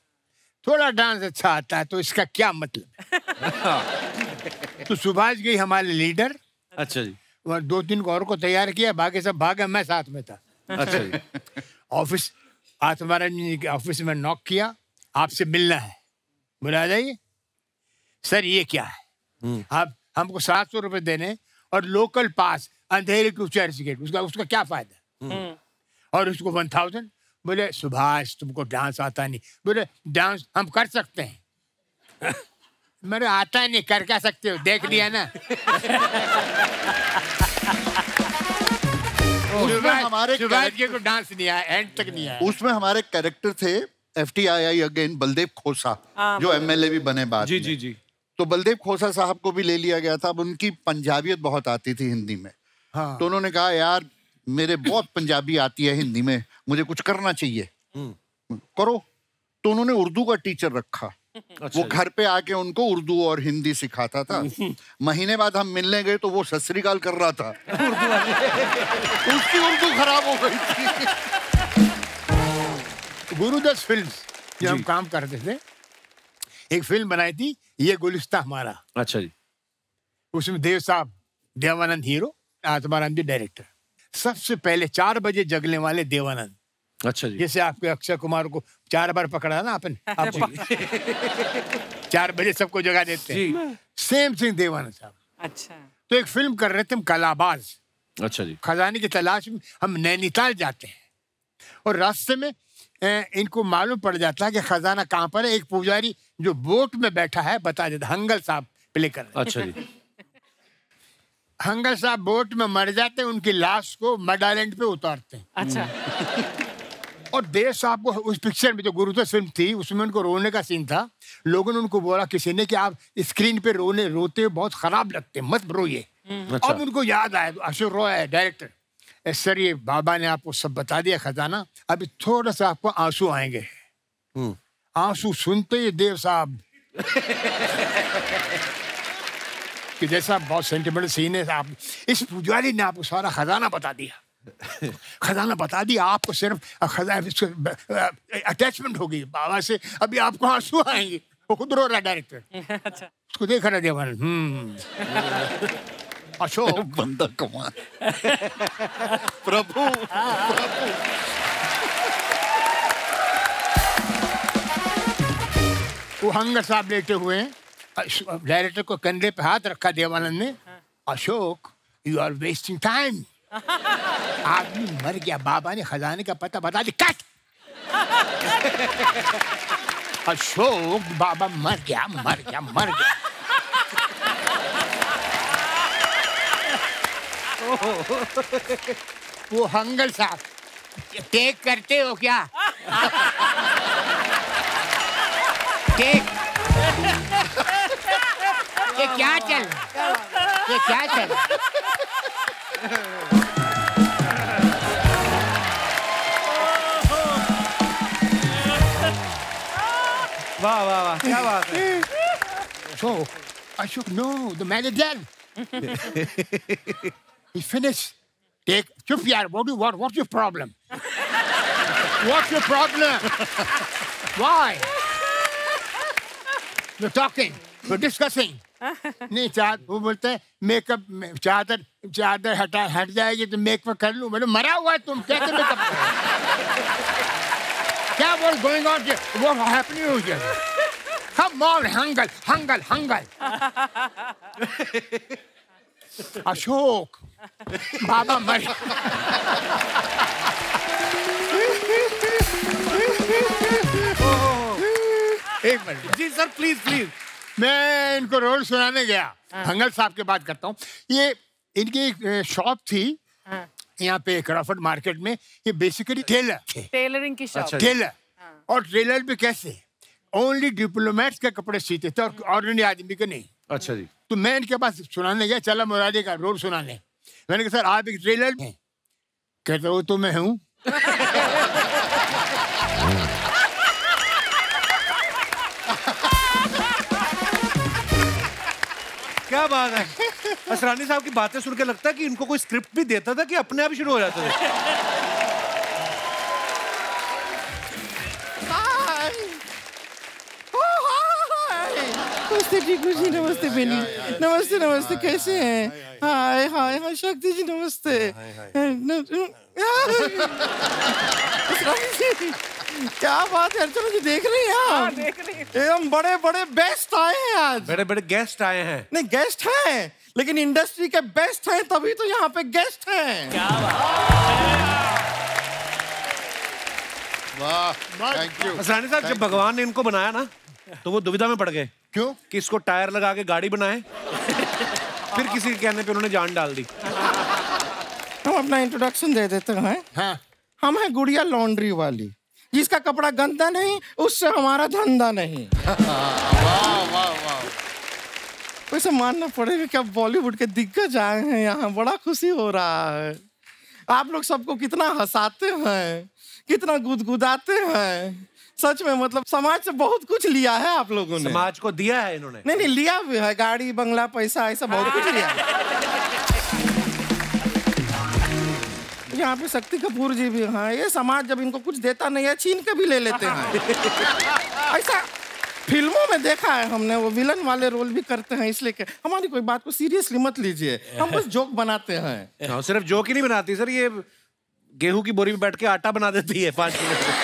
थोड़ा डांस अच्छा आता है, तो इसका क्या मतलब है? तो सुभाष गई हमारे लीडर। अच्छा जी। और 2-3 और को तैयार किया, बाकी सब भागे, मैं साथ में था। अच्छा जी। ऑफिस, आत्माराम जी के ऑफिस में नॉक किया, आपसे मिलना है, बुला जाइए। सर ये क्या है, आप हमको 700 रुपए देने और लोकल पास अंधेरे टू चर्च गेट, उसका क्या फायदा? और उसको 1000। बोले सुभाष तुमको डांस आता नहीं। बोले डांस हम कर सकते हैं। मेरे आता नहीं, कर क्या सकते हो, देख लिया ना। सुभाष के को डांस नहीं आया, एंड तक नहीं आया। उसमें हमारे कैरेक्टर थे FTII अगेन बलदेव खोसा, जो MLA भी बने बाद जी में। जी जी। तो बलदेव खोसा साहब को भी ले लिया गया था। अब उनकी पंजाबियत बहुत आती थी हिंदी में। हाँ। तो उन्होंने कहा यार मेरे बहुत पंजाबी आती है हिंदी में, मुझे कुछ करना चाहिए, करो। तो उन्होंने उर्दू का टीचर रखा। अच्छा वो घर पे आके उनको उर्दू और हिंदी सिखाता था। महीने बाद हम मिलने गए तो वो सत श्री अकाल कर रहा था। उसकी उर्दू खराब हो गई थी। गुरुदत्त फिल्म्स जो हम काम करते थे, एक फिल्म बनाई थी ये गुलिस्ता हमारा। अच्छा जी। उसमें देव साहब, देवानंद हीरो, आत्माराम जी डायरेक्टर। सबसे पहले 4 बजे जगने वाले देवानंद। अच्छा जी। जैसे आपके अक्षय कुमार को 4 बार पकड़ा ना अपन, आप 4 बजे सबको जगा देते हैं, सेम थिंग देवानंद साहब। अच्छा। तो एक फिल्म कर रहे थे हम, कलाबाज। अच्छा जी। खजाने की तलाश में हम नैनीताल जाते हैं और रास्ते में इनको मालूम पड़ जाता है कि खजाना कहाँ पर है। एक पुजारी जो बोट में बैठा है बता देता, हंगल साहब प्ले कर रहे हैं। अच्छा जी। हंगल साहब बोट में मर जाते हैं, उनकी लाश को मड आइलैंड पे उतारते हैं। अच्छा। और देव साहब को उस पिक्चर में जो गुरुत्व फिल्म थी उसमें उनको रोने का सीन था। लोगों ने उनको बोला किसी ने कि आप स्क्रीन पे रोते हुए बहुत खराब लगते हैं, मत रोइए। अच्छा। अब उनको याद आया, अशोक रॉय है डायरेक्टर, सर ये बाबा ने आपको सब बता दिया खजाना, अभी थोड़ा सा आपको आंसू आएंगे। आंसू सुनते ही देव साहब कि जैसा बहुत सेंटिमेंटल सीन है, आप इस पुजारी ने आपको सारा खजाना बता दिया। खजाना बता दिया आपको, सिर्फ अटैचमेंट होगी बाबा से, अभी आपको आंसू आएंगे। वो खुद रो रहा डायरेक्टर। अच्छा। उसको देख रहा देवान। अशोक बंदा कमाल। प्रभु वो हंगर साहब लेटे हुए हैं, डायरेक्टर को कंधे पे हाथ रखा देवानंद ने। Ashok you are wasting time. आदमी मर गया, बाबा ने खजाने का पता बता दिया। कट। अशोक बाबा मर गया, मर गया, मर गया। वो हंगल साहब टेक करते हो क्या? टेक। ये क्या चल, ये क्या चल? वाह वाह वाह, क्या बात है। Ashok, no, the man is dead. He finished. Take, chup yaar, what's your problem? What's your problem? Why? We're talking, we're discussing. नहीं वो बोलते हैं मेकअप चादर हट जाएगी तो मेकअप कर लूं। मैंने मरा हुआ है तुम कैसे मेकअप क्या what's going on here? What happening here? Come on, Hangal. Ashok बाबा मर। एक मिनट जी सर, प्लीज प्लीज। मैं इनको रोल सुनाने गया। हंगल साहब की बात करता हूँ। ये इनकी एक शॉप थी यहाँ पे क्रॉफर्ड मार्केट में। ये बेसिकली टेलर थे, टेलरिंग की शॉप। टेलर। और टेलर पे कैसे ओनली डिप्लोमेट्स के कपड़े सीते थे और ऑर्डिनरी आदमी के नहीं। अच्छा जी। तो मैं इनके पास सुनाने गया, चला मुरारी का रोल सुनाने। मैंने कहा सर आप एक टेलर हैं? कहते हो तो मैं हूँ। क्या बात है। असरानी साहब की बातें सुन के लगता है कि इनको कोई स्क्रिप्ट भी देता था कि अपने आप ही शुरू हो जाते थे। नमस्ते टीकू जी, नमस्ते बेनी, नमस्ते नमस्ते, कैसे हैं? हाय हाय हाय शक्ति जी, नमस्ते। क्या बात है अर्चना जी, देख रही हैं आप? देख रही हूँ। एकदम बड़े बड़े बेस्ट आए हैं आज। बड़े बड़े गेस्ट आए हैं। नहीं गेस्ट हैं, लेकिन इंडस्ट्री के बेस्ट हैं, तभी तो यहाँ पे गेस्ट हैं। क्या बात। वाह, थैंक यू। असरानी साहब, जब भगवान ने इनको बनाया ना तो वो दुविधा में पड़ गए। क्यों? कि इसको टायर लगा के गाड़ी बनाए, फिर किसी के कहने पे उन्होंने जान डाल दी। हम अपना इंट्रोडक्शन दे देते हैं। हाँ। हम हैं गुड़िया लॉन्ड्री वाली, जिसका कपड़ा गंदा नहीं उससे हमारा धंधा नहीं। वाह वाह वाह। वैसे मानना पड़ेगा कि अब बॉलीवुड के दिग्गज आए हैं यहाँ, बड़ा खुशी हो रहा है। आप लोग सबको कितना हंसाते हैं, कितना गुदगुदाते हैं। सच में मतलब समाज से बहुत कुछ लिया है आप लोगों ने। समाज को दिया है इन्होंने। नहीं लिया भी है, गाड़ी बंगला पैसा ऐसा बहुत कुछ लिया है। यहाँ पे शक्ति कपूर जी भी हैं। ये समाज जब इनको कुछ देता नहीं है छीन के भी ले लेते हैं। ऐसा फिल्मों में देखा है हमने, वो विलन वाले रोल भी करते हैं। इसलिए कि हमारी कोई बात को सीरियसली मत लीजिए, हम बस जोक बनाते हैं। सिर्फ जोक ही नहीं बनाती सर, ये गेहूं की बोरी में बैठ के आटा बना देती है 5 मिनट में।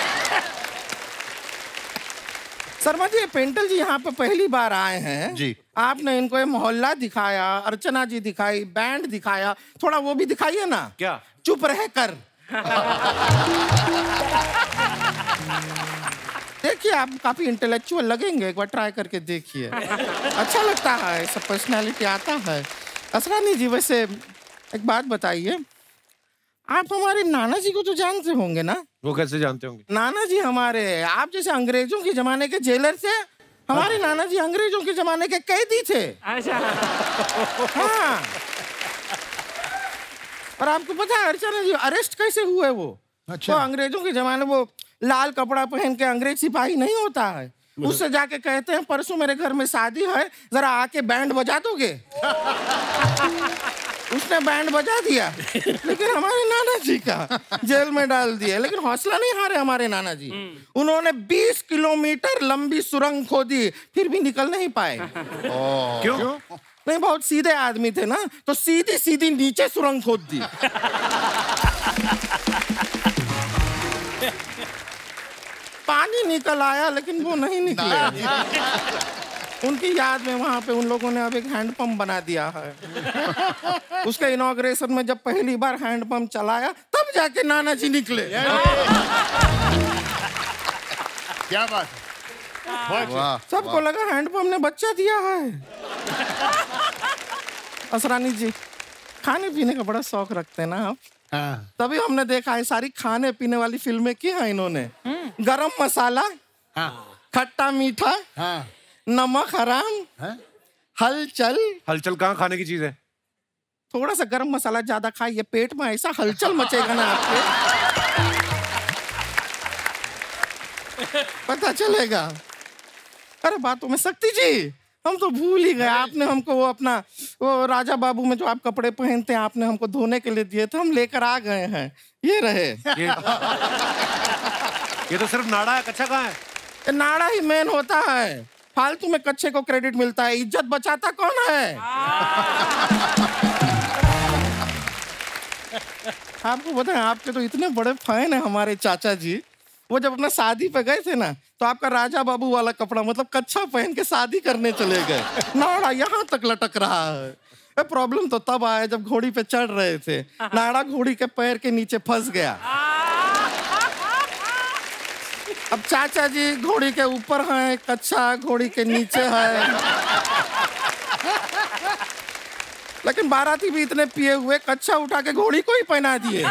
शर्मा जी, पेंटल जी यहाँ पे पहली बार आए हैं जी। आपने इनको ये मोहल्ला दिखाया, अर्चना जी दिखाई, बैंड दिखाया, थोड़ा वो भी दिखाइए ना। क्या? चुप रह कर। आप काफी इंटेलेक्चुअल लगेंगे, एक बार ट्राई करके देखिए। अच्छा लगता है, सब पर्सनालिटी आता है। असरानी जी, वैसे एक बात बताइए, आप हमारे नाना जी को तो जानते होंगे ना? वो कैसे जानते होंगे? नाना जी हमारे, आप जैसे अंग्रेजों के जमाने के जेलर थे, हमारे नाना जी अंग्रेजों के जमाने के कैदी थे। अच्छा। हाँ। और आपको पता है अर्चना जी अरेस्ट कैसे हुए वो? अच्छा। वो अंग्रेजों के जमाने वो लाल कपड़ा पहन के अंग्रेज सिपाही नहीं होता है, उससे जाके कहते हैं परसों मेरे घर में शादी है, जरा आके बैंड बजा दोगे? उसने बैंड बजा दिया, लेकिन हमारे नाना जी का जेल में डाल दिया। लेकिन हौसला नहीं हारे हमारे नाना जी, उन्होंने 20 किलोमीटर लंबी सुरंग खोदी, फिर भी निकल नहीं पाए। क्यों? नहीं, बहुत सीधे आदमी थे ना, तो सीधी सीधी नीचे सुरंग खोद दी। पानी निकल आया लेकिन वो नहीं निकले। उनकी याद में वहां पे उन लोगों ने अब एक हैंडपंप बना दिया है। उसके इनॉग्रेशन में जब पहली बार हैंडपंप चलाया, तब जाके नाना जी निकले। क्या बात है, वाह, सबको लगा हैंडपंप ने बच्चा दिया है। असरानी जी, खाने पीने का बड़ा शौक रखते हैं ना आप? हाँ। तभी हमने देखा है सारी खाने पीने वाली फिल्में की हैं इन्होंने। गरम मसाला, हाँ। खट्टा मीठा, हाँ। नमक हराम, हाँ? हलचल। हलचल कहाँ खाने की चीज है? थोड़ा सा गरम मसाला ज्यादा खाइए, पेट में ऐसा हलचल मचेगा ना आपके, पता चलेगा। अरे बातों में शक्ति जी, हम तो भूल ही गए, आपने हमको वो अपना वो राजा बाबू में जो आप कपड़े पहनते हैं, आपने हमको धोने के लिए दिए थे, हम लेकर आ गए हैं। ये रहे। ये तो सिर्फ नाड़ा है, कच्चा कहाँ है? ये नाड़ा ही मेन होता है, फालतू में कच्चे को क्रेडिट मिलता है, इज्जत बचाता कौन है? आपको पता है, आपके तो इतने बड़े फैन है हमारे चाचा जी, वो जब अपना शादी पे गए थे ना, तो आपका राजा बाबू वाला कपड़ा मतलब कच्चा पहन के शादी करने चले गए। नाड़ा यहाँ तक लटक रहा है। प्रॉब्लम तो तब आया जब घोड़ी पे चढ़ रहे थे, नाड़ा घोड़ी के पैर के नीचे फंस गया। अब चाचा जी घोड़ी के ऊपर हैं, कच्चा घोड़ी के नीचे है। लेकिन बाराती भी इतने पिए हुए, कच्चा उठा के घोड़ी को ही पहना दिए।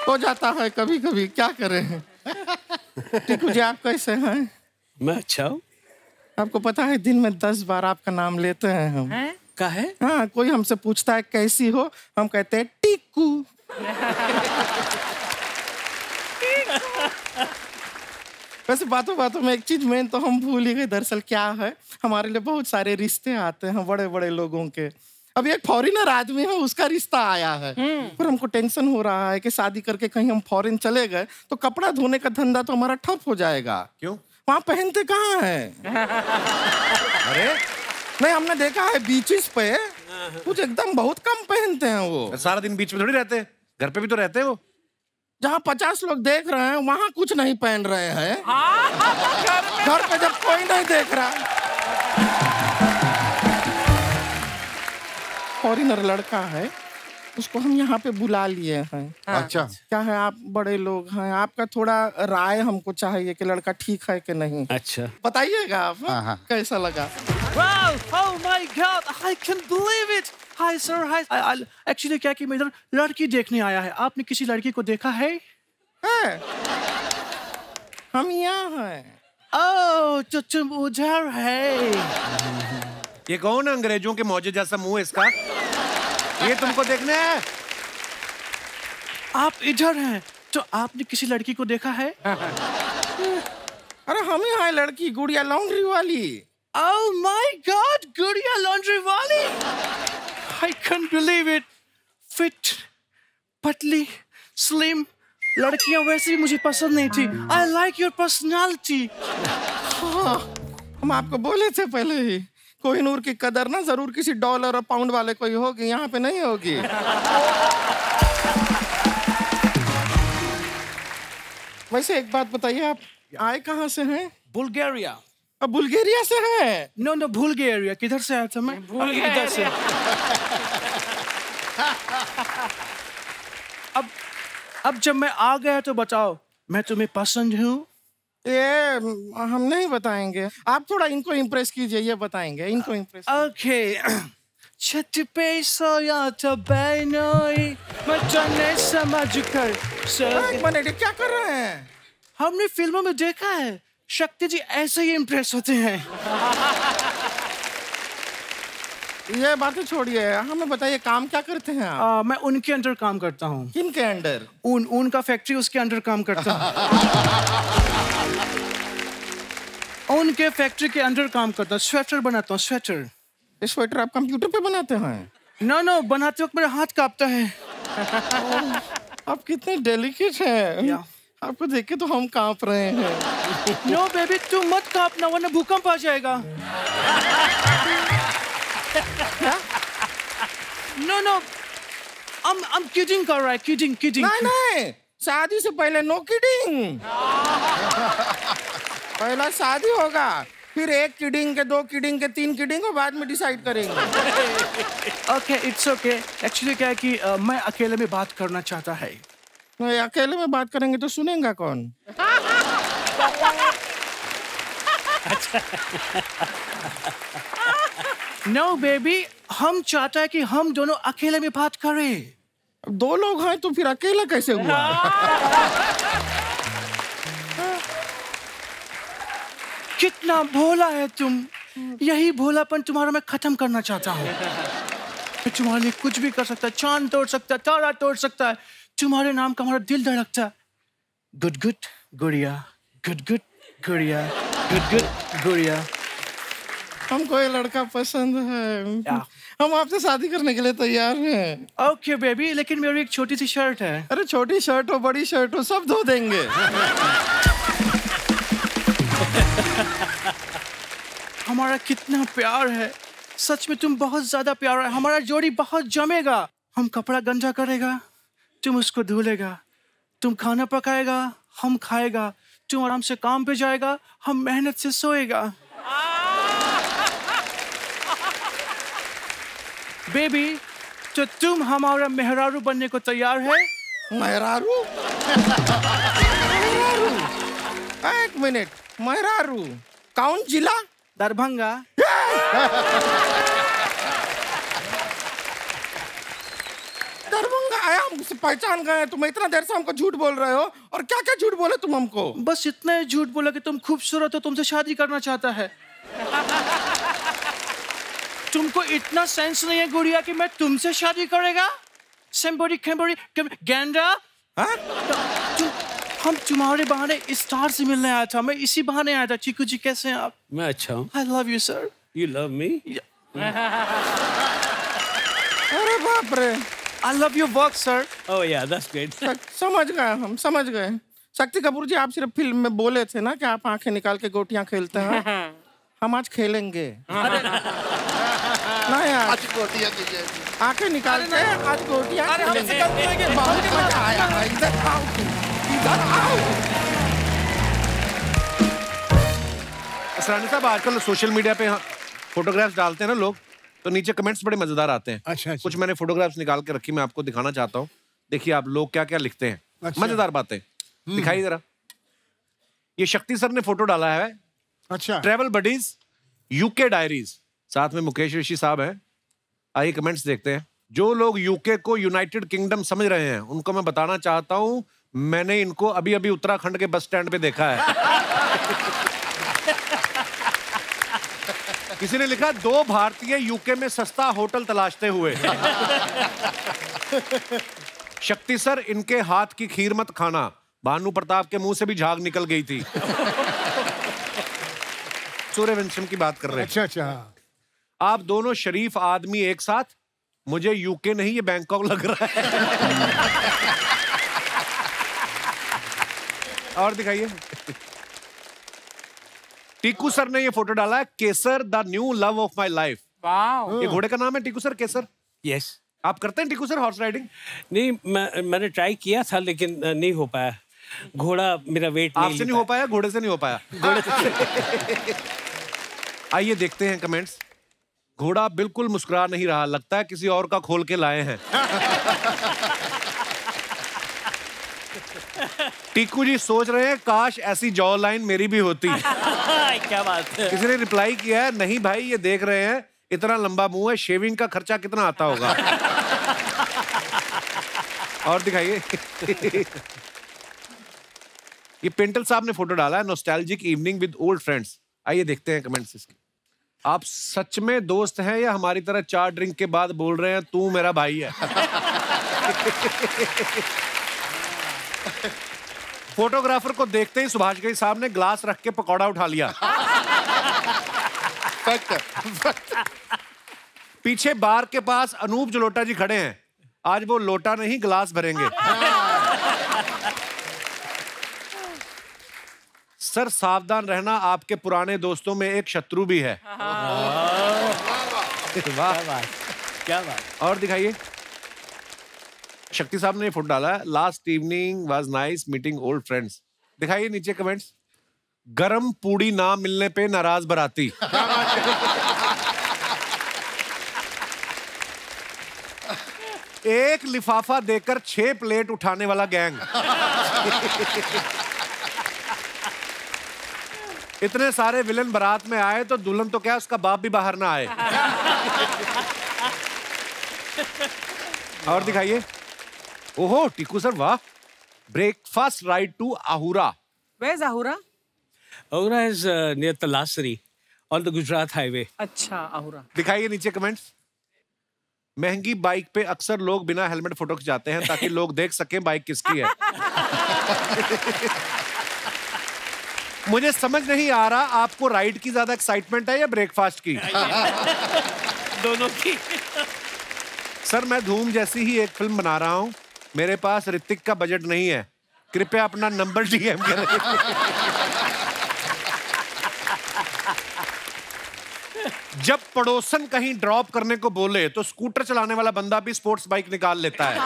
हो जाता है कभी कभी, क्या करें। टीकू जी, आप कैसे हैं? मैं अच्छा हूँ। आपको पता है दिन में 10 बार आपका नाम लेते हैं हम। का है? हाँ, कोई हमसे पूछता है कैसी हो, हम कहते हैं टीकू। वैसे बातों बातों में एक चीज मेन तो हम भूल ही गए, दरअसल क्या है, हमारे लिए बहुत सारे रिश्ते आते हैं बड़े बड़े लोगों के। अभी एक फॉरेनर आदमी है, उसका रिश्ता आया है, पर हमको टेंशन हो रहा है कि शादी करके कहीं हम फॉरेन चले गए तो कपड़ा धोने का धंधा तो हमारा ठप हो जाएगा। क्यों? वहाँ पहनते कहाँ है? अरे नहीं, हमने देखा है बीचेस पे कुछ एकदम बहुत कम पहनते हैं वो। सारा दिन बीच में थोड़ी रहते हैं, घर पे भी तो रहते हैं वो। जहाँ 50 लोग देख रहे हैं वहाँ कुछ नहीं पहन रहे हैं। घर पे जब कोई नहीं देख रहा। फॉरेनर लड़का है, उसको हम यहाँ पे बुला लिए हैं। अच्छा। क्या है, आप बड़े लोग हैं, आपका थोड़ा राय हमको चाहिए कि लड़का ठीक है कि नहीं। अच्छा, बताइएगा आप। कैसा लगा? Wow! Oh my God! I can't believe it! Hi sir, hi. Actually क्या कि मैं इधर लड़की देखने आया है। आपने किसी लड़की को देखा है? हम यहाँ हैं। Oh, तो तुम उधर है। ये कौन है? अंग्रेजों के मौजे जैसा मुंह है इसका। ये तुमको देखना है? आप इधर हैं, तो आपने किसी लड़की को देखा है? अरे हम ही हैं, लड़की गुड़िया लॉन्ड्री वाली। Oh my God! गुड़िया लॉन्ड्री वाली! I can't believe it. Fit, पतली, slim, लड़कियां वैसे भी मुझे पसंद नहीं थी। I like your personality. हाँ, हम आपको बोले थे पहले ही, कोहिनूर की कदर ना जरूर किसी डॉलर और पाउंड वाले को ही होगी, यहाँ पे नहीं होगी। वैसे एक बात बताइए, आप आए कहाँ से हैं? बुल्गारिया। अब बुल्गारिया से हैं? No, Bulgaria. किधर से आया था मैं? इधर से। अब अब जब मैं आ गया तो बताओ, मैं तुम्हें पसंद हूँ? ये हम नहीं बताएंगे, आप थोड़ा इनको इम्प्रेस कीजिए, ये बताएंगे, इनको इम्प्रेस। ओके। छत पे सोया था बहनोई, मचाने समझ कर। एक मिनट, क्या कर रहे हैं? हमने फिल्मों में देखा है, शक्ति जी ऐसे ही इम्प्रेस होते हैं। ये बातें छोड़िए, हमें बताइए काम क्या करते हैं आप? मैं उनके अंडर काम करता हूँ। किनके अंडर? उनका फैक्ट्री, उसके अंडर काम करता हूँ। उनके फैक्ट्री के अंडर काम करता हूँ, स्वेटर बनाता हूँ, स्वेटर। ये स्वेटर आप कंप्यूटर पे बनाते हैं? नो, बनाते वक्त मेरा हाथ कांपता है। आप कितने डेलिकेट हैं। आपको देख के तो हम कांप रहे हैं। नो बेबी, तुम मत कांपना वरना भूकंप आ जाएगा। नो, I'm kidding कर रहा है, kidding। नहीं, शादी से पहले नो किडिंग। पहला शादी होगा, फिर 1 किडिंग के 2 किडिंग के 3 किडिंग और बाद में डिसाइड करेंगे। Okay, it's okay. एक्चुअली क्या है कि मैं अकेले में बात करना चाहता है। नहीं, अकेले में बात करेंगे तो सुनेगा कौन? नो बेबी, हम चाहता है कि हम दोनों अकेले में बात करें। 2 लोग हैं तो फिर अकेला कैसे हुआ? कितना भोला है तुम। यही भोलापन तुम्हारा मैं खत्म करना चाहता हूँ। मैं तुम्हारे लिए कुछ भी कर सकता, चांद तोड़ सकता, तारा तोड़ सकता है। तुम्हारे नाम का हमारा दिल धड़कता। गुड गुड गुड़िया, गुड गुड गुड़िया, गुड गुड गुड़िया। हमको ये लड़का पसंद है, हम आपसे शादी करने के लिए तैयार हैं। ओके बेबी, लेकिन मेरी एक छोटी सी शर्ट है। अरे छोटी शर्ट हो बड़ी शर्ट हो सब धो देंगे। हमारा कितना प्यार है, सच में तुम बहुत ज्यादा प्यार है। हमारा जोड़ी बहुत जमेगा। हम कपड़ा गंदा करेगा, तुम उसको धुलेगा। तुम खाना पकाएगा, हम खाएगा। तुम आराम से काम पे जाएगा, हम मेहनत से सोएगा। बेबी, तो तुम हमारा मेहरारू बनने को तैयार है? मेहरारू? एक मिनट, मेहरारू कौन जिला? दरभंगा। दरभंगा आया, हमसे पहचान गए। तुम इतना देर से हमको झूठ बोल रहे हो, और क्या क्या झूठ बोले तुम हमको? बस इतना ही झूठ बोला कि तुम खूबसूरत हो, तुमसे शादी करना चाहता है। तुमको इतना सेंस नहीं है गुड़िया कि मैं तुमसे शादी करेगा? सेम्बोरी खेम्बोरी गेंडा। हम तुम्हारे बहाने स्टार से मिलने आया था। मैं इसी बहाने आया था। चीकू जी कैसे हैं आप? मैं अच्छा हूँ। I love you sir. You love me? अरे बाप रे। I love your work sir. Oh yeah, that's great. समझ गए, हम समझ गए। शक्ति कपूर जी, आप सिर्फ फिल्म में बोले थे ना कि आप आंखें निकाल के गोटियां खेलते हैं। हम आज खेलेंगे। नहीं आज गोटियां कीजिए, आंखें निकाल के आज गोटियां खेलेंगे। बहुत मजा आया। इधर आओ, इधर आओ। असरानी साहब, आजकल सोशल मीडिया पे फोटोग्राफ्स डालते हैं ना लोग, तो नीचे कमेंट्स बड़े मजेदार आते हैं। अच्छा। कुछ मैंने फोटोग्राफ्स निकाल के रखी, मैं आपको दिखाना चाहता हूँ। देखिए आप लोग क्या क्या लिखते हैं। अच्छा। मजेदार बातें दिखाइए जरा। ये शक्ति सर ने फोटो डाला है। अच्छा। ट्रैवल बडीज यूके डायरीज, साथ में मुकेश ऋषि साहब हैं। आइए कमेंट्स देखते हैं। जो लोग यूके को यूनाइटेड किंगडम समझ रहे हैं, उनको मैं बताना चाहता हूं, मैंने इनको अभी अभी उत्तराखंड के बस स्टैंड पे देखा है। किसी ने लिखा 2 भारतीय यूके में सस्ता होटल तलाशते हुए। शक्ति सर, इनके हाथ की खीर मत खाना, भानु प्रताप के मुंह से भी झाग निकल गई थी। सूर्यवंशम की बात कर रहे हैं। अच्छा अच्छा। आप दोनों शरीफ आदमी एक साथ, मुझे यूके नहीं ये बैंकॉक लग रहा है। और दिखाइए। टीकू सर ने ये फोटो डाला है, Kesar the new love of my life. ये घोड़े का नाम है टीकू सर, केसर। Yes. आप करते हैं टीकू सर हॉर्स राइडिंग? नहीं, मैंने ट्राई किया था लेकिन नहीं हो पाया। घोड़ा मेरा वेट आपसे नहीं हो पाया, घोड़े से नहीं हो पाया। घोड़े से। आइए देखते हैं कमेंट्स। घोड़ा बिल्कुल मुस्कुरा नहीं रहा, लगता है किसी और का खोल के लाए हैं। टीकू जी सोच रहे हैं काश ऐसी जॉ लाइन मेरी भी होती। क्या बात है। किसी ने रिप्लाई किया है, नहीं भाई ये देख रहे हैं इतना लंबा मुंह है, शेविंग का खर्चा कितना आता होगा। और दिखाइए। ये पेंटल साहब ने फोटो डाला है, nostalgic evening with old friends. आइए देखते हैं कमेंट्स इसके। आप सच में दोस्त हैं या हमारी तरह 4 ड्रिंक के बाद बोल रहे हैं तू मेरा भाई है? फोटोग्राफर को देखते ही सुभाष घई साहब ने ग्लास रख के पकौड़ा उठा लिया। पीछे बार के पास अनूप जलोटा जी खड़े हैं, आज वो लोटा नहीं गिलास भरेंगे। सर सावधान रहना, आपके पुराने दोस्तों में एक शत्रु भी है। वाह, क्या बात। और दिखाइए। शक्ति साहब ने फोटो डाला है, last evening was nice meeting old friends. दिखाइए नीचे कमेंट्स। गरम पूड़ी ना मिलने पे नाराज बराती। एक लिफाफा देकर 6 प्लेट उठाने वाला गैंग। इतने सारे विलन बारात में आए तो दुल्हन तो क्या उसका बाप भी बाहर ना आए। और दिखाइए। ओहो टीकू सर वाह। Breakfast ride to Ahura. Where is Ahura? Ahura is near Talasari on the Gujarat highway. अच्छा Ahura। दिखाइए नीचे कमेंट्स। महंगी बाइक पे अक्सर लोग बिना हेलमेट फोटो खिंचाते हैं ताकि लोग देख सकें बाइक किसकी है। मुझे समझ नहीं आ रहा आपको राइड की ज्यादा एक्साइटमेंट है या ब्रेकफास्ट की? दोनों की। सर मैं धूम जैसी ही एक फिल्म बना रहा हूं, मेरे पास ऋतिक का बजट नहीं है, कृपया अपना नंबर डीएम करें। जब पड़ोसन कहीं ड्रॉप करने को बोले तो स्कूटर चलाने वाला बंदा भी स्पोर्ट्स बाइक निकाल लेता है।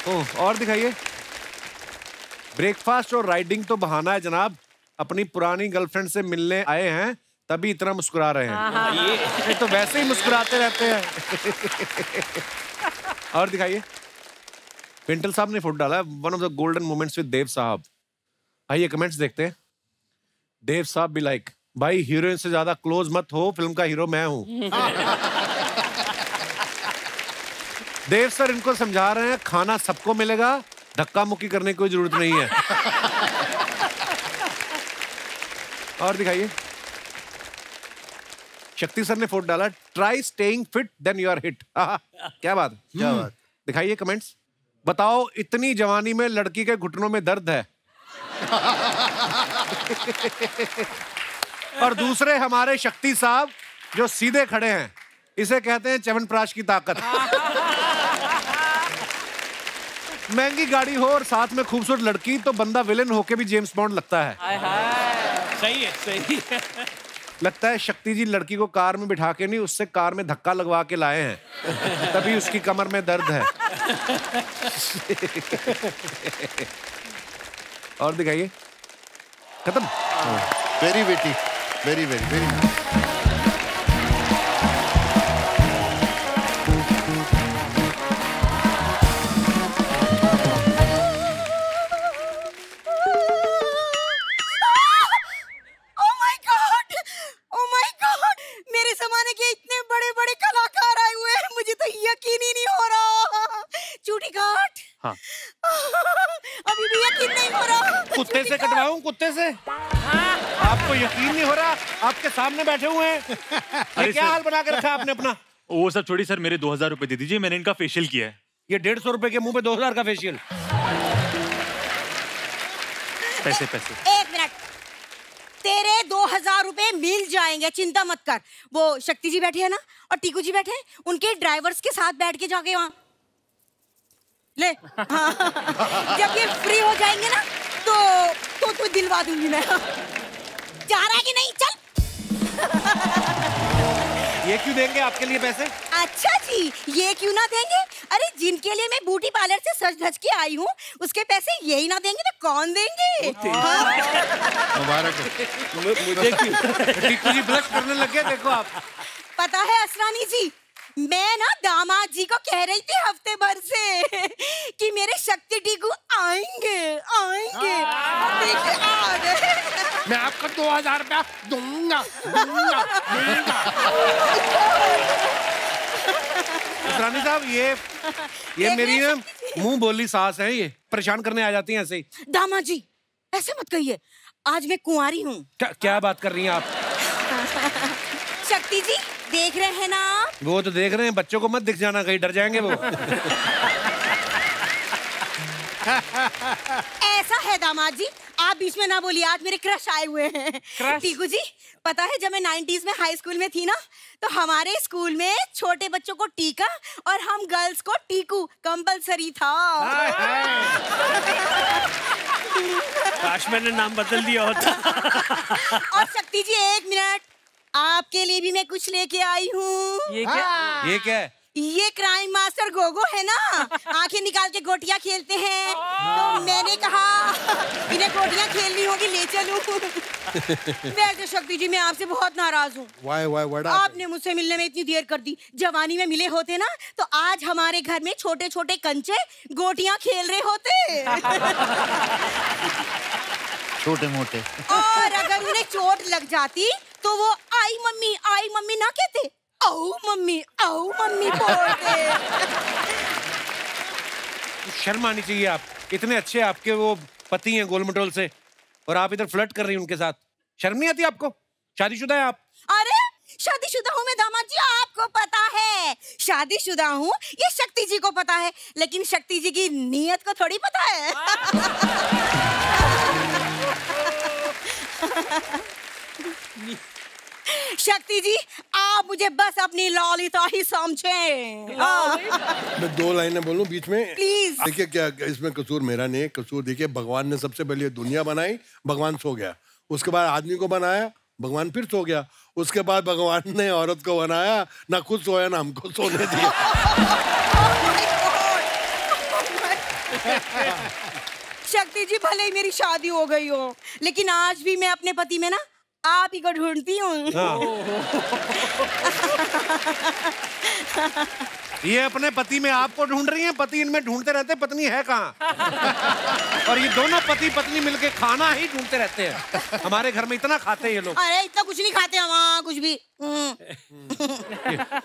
ओह और दिखाइए। ब्रेकफास्ट और राइडिंग तो बहाना है जनाब, अपनी पुरानी गर्लफ्रेंड से मिलने आए हैं तभी इतना मुस्कुरा रहे हैं। ये तो वैसे ही मुस्कुराते रहते हैं। और दिखाइए। पिंटल साहब ने फोटो डाला है, one of the golden moments with Dev साहब। आइए कमेंट्स देखते हैं। देव साहब भी लाइक, भाई हीरोइन से ज्यादा क्लोज मत हो, फिल्म का हीरो मैं हूं। देव सर इनको समझा रहे हैं खाना सबको मिलेगा, धक्का मुक्की करने की कोई जरूरत नहीं है। और दिखाइए। शक्ति सर ने फोटो डाला, try staying fit then you are hit. क्या बात, क्या बात। दिखाइए कमेंट्स। बताओ इतनी जवानी में लड़की के घुटनों में दर्द है। और दूसरे हमारे शक्ति साहब जो सीधे खड़े हैं, इसे कहते हैं च्यवनप्राश की ताकत। महंगी गाड़ी हो और साथ में खूबसूरत लड़की तो बंदा विलेन होके भी जेम्स बॉन्ड लगता है। सही है, सही है। लगता है शक्ति जी लड़की को कार में बिठा के नहीं, उससे कार में धक्का लगवा के लाए हैं, तभी उसकी कमर में दर्द है। और दिखाइए। खत्म। वेरी वेटी, वेरी वेरी वेरी। कुत्ते से कटवाऊं, कुत्ते से? आपको यकीन नहीं हो रहा? आपके सामने बैठे हुए हैं। ये क्या हाल बना के रखा आपने अपना? वो सब छोड़ी सर, मेरे 2000 रुपए दे दीजिए, मैंने इनका फेशियल किया है। ये 150 रुपए के मुंह पे 2000 का फेशियल? पैसे पैसे। एक मिनट, तेरे 2000 रुपए मिल जाएंगे, चिंता मत कर। वो शक्ति जी बैठे हैं ना, और टीकू जी बैठे हैं, उनके ड्राइवर्स के साथ बैठ के जाके वहाँ ले। हाँ। जब ये फ्री हो जाएंगे ना तो दिलवा दूंगी मैं। जा रहा है कि नहीं? चल। ये क्यों देंगे आपके लिए पैसे? अच्छा जी, ये क्यों ना देंगे? अरे जिनके लिए मैं ब्यूटी पार्लर से सज धज के आई हूँ, उसके पैसे यही ना देंगे तो कौन देंगे? मुबारक है। मुझे क्यों? टीकू जी ब्लश करने लग गए, देखो आप। पता है असरानी जी, मैं ना दामाद जी को कह रही थी हफ्ते भर से कि मेरे शक्ति टीकू आएंगे आएंगे। देखिए आ गए। मैं आपको 2000 रुपया दूंगा दूंगा दूंगा। रानी साहब ये मेरी ना मुंह बोली सास है, ये परेशान करने आ जाती हैं ऐसे ही। दामाद जी ऐसे मत कहिए, आज मैं कुंवारी हूँ। क्या बात कर रही हैं आप? शक्ति जी देख रहे हैं ना आप? वो तो देख रहे हैं, बच्चों को मत दिख जाना, कहीं डर जाएंगे वो। ऐसा है दामाद जी, आप बीच में ना बोलिए, आज मेरे क्रश आए हुए हैं। टीकू जी पता है जब मैं 90s में हाई स्कूल में थी ना, तो हमारे स्कूल में छोटे बच्चों को टीका और हम गर्ल्स को टीकू कंपलसरी था। काश मैंने नाम बदल दिया होता। और शक्ति जी 1 मिनट, आपके लिए भी मैं कुछ लेके आई हूँ। ये क्या है? ये क्राइम मास्टर गोगो है ना, आंखें निकाल के गोटियां खेलते हैं, तो मैंने कहा इन्हें गोटियां खेलनी होगी, ले चलूं। वैसे शक्ति जी मैं आपसे बहुत नाराज हूँ। आपने मुझसे मिलने में इतनी देर कर दी। जवानी में मिले होते ना तो आज हमारे घर में छोटे छोटे कंचे गोटियां खेल रहे होते। छोटे मोटे। और अगर उन्हें चोट लग जाती तो वो आई मम्मी ना कहते, आओ मम्मी बोलते। शर्म आनी चाहिए आप, इतने अच्छे आपके वो पति हैं गोल मटोल से, और आप इधर फ्लर्ट कर रही हैं उनके साथ। शर्म नहीं आती आपको? शादीशुदा है आप? अरे शादीशुदा हूँ मैं दामाद जी, आपको पता है शादीशुदा हूँ, ये शक्ति जी को पता है, लेकिन शक्ति जी की नीयत को थोड़ी पता है। शक्ति जी आप मुझे बस अपनी ललिता ही समझें। मैं 2 लाइनें बोलूं बीच में? प्लीज। देखिए क्या इसमें कसूर मेरा नहीं है, कसूर देखिए भगवान ने सबसे पहले दुनिया बनाई, भगवान सो गया, उसके बाद आदमी को बनाया, भगवान फिर सो गया, उसके बाद भगवान ने औरत को बनाया, ना खुद सोया ना हमको सोने दिया। शक्ति जी भले ही मेरी शादी हो गई हो, लेकिन आज भी मैं अपने पति में ना आप ही को ढूंढती हूँ। ये अपने पति में आपको ढूंढ रही हैं, पति इनमें ढूंढते रहते, पत्नी है कहाँ? और ये दोनों पति पत्नी मिलके खाना ही ढूंढते रहते हैं। हमारे घर में इतना खाते हैं ये लोग। अरे इतना कुछ नहीं खाते हम, कुछ भी।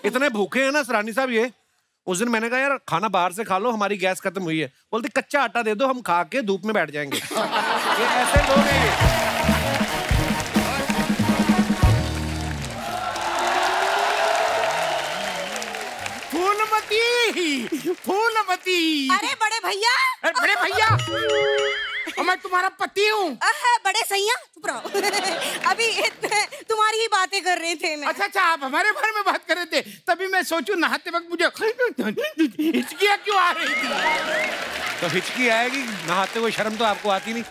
इतने भूखे हैं ना रानी साहब ये। उस दिन मैंने कहा यार खाना बाहर से खा लो, हमारी गैस खत्म हुई है। बोलते कच्चा आटा दे दो, हम खा के धूप में बैठ जाएंगे। ये ऐसे लोग हैं ये। फूलमती। अरे बड़े भैया। बड़े भैया मैं तुम्हारा पति हूँ। बड़े सैया चुप रहो। अभी तुम्हारी ही बातें कर रहे थे मैं। अच्छा आप हमारे बारे में बात कर रहे थे, तभी मैं सोचूं नहाते वक्त मुझे हिचकियाँ क्यों आ रही थी। तो हिचकी आएगी, नहाते हुए शर्म तो आपको आती नहीं।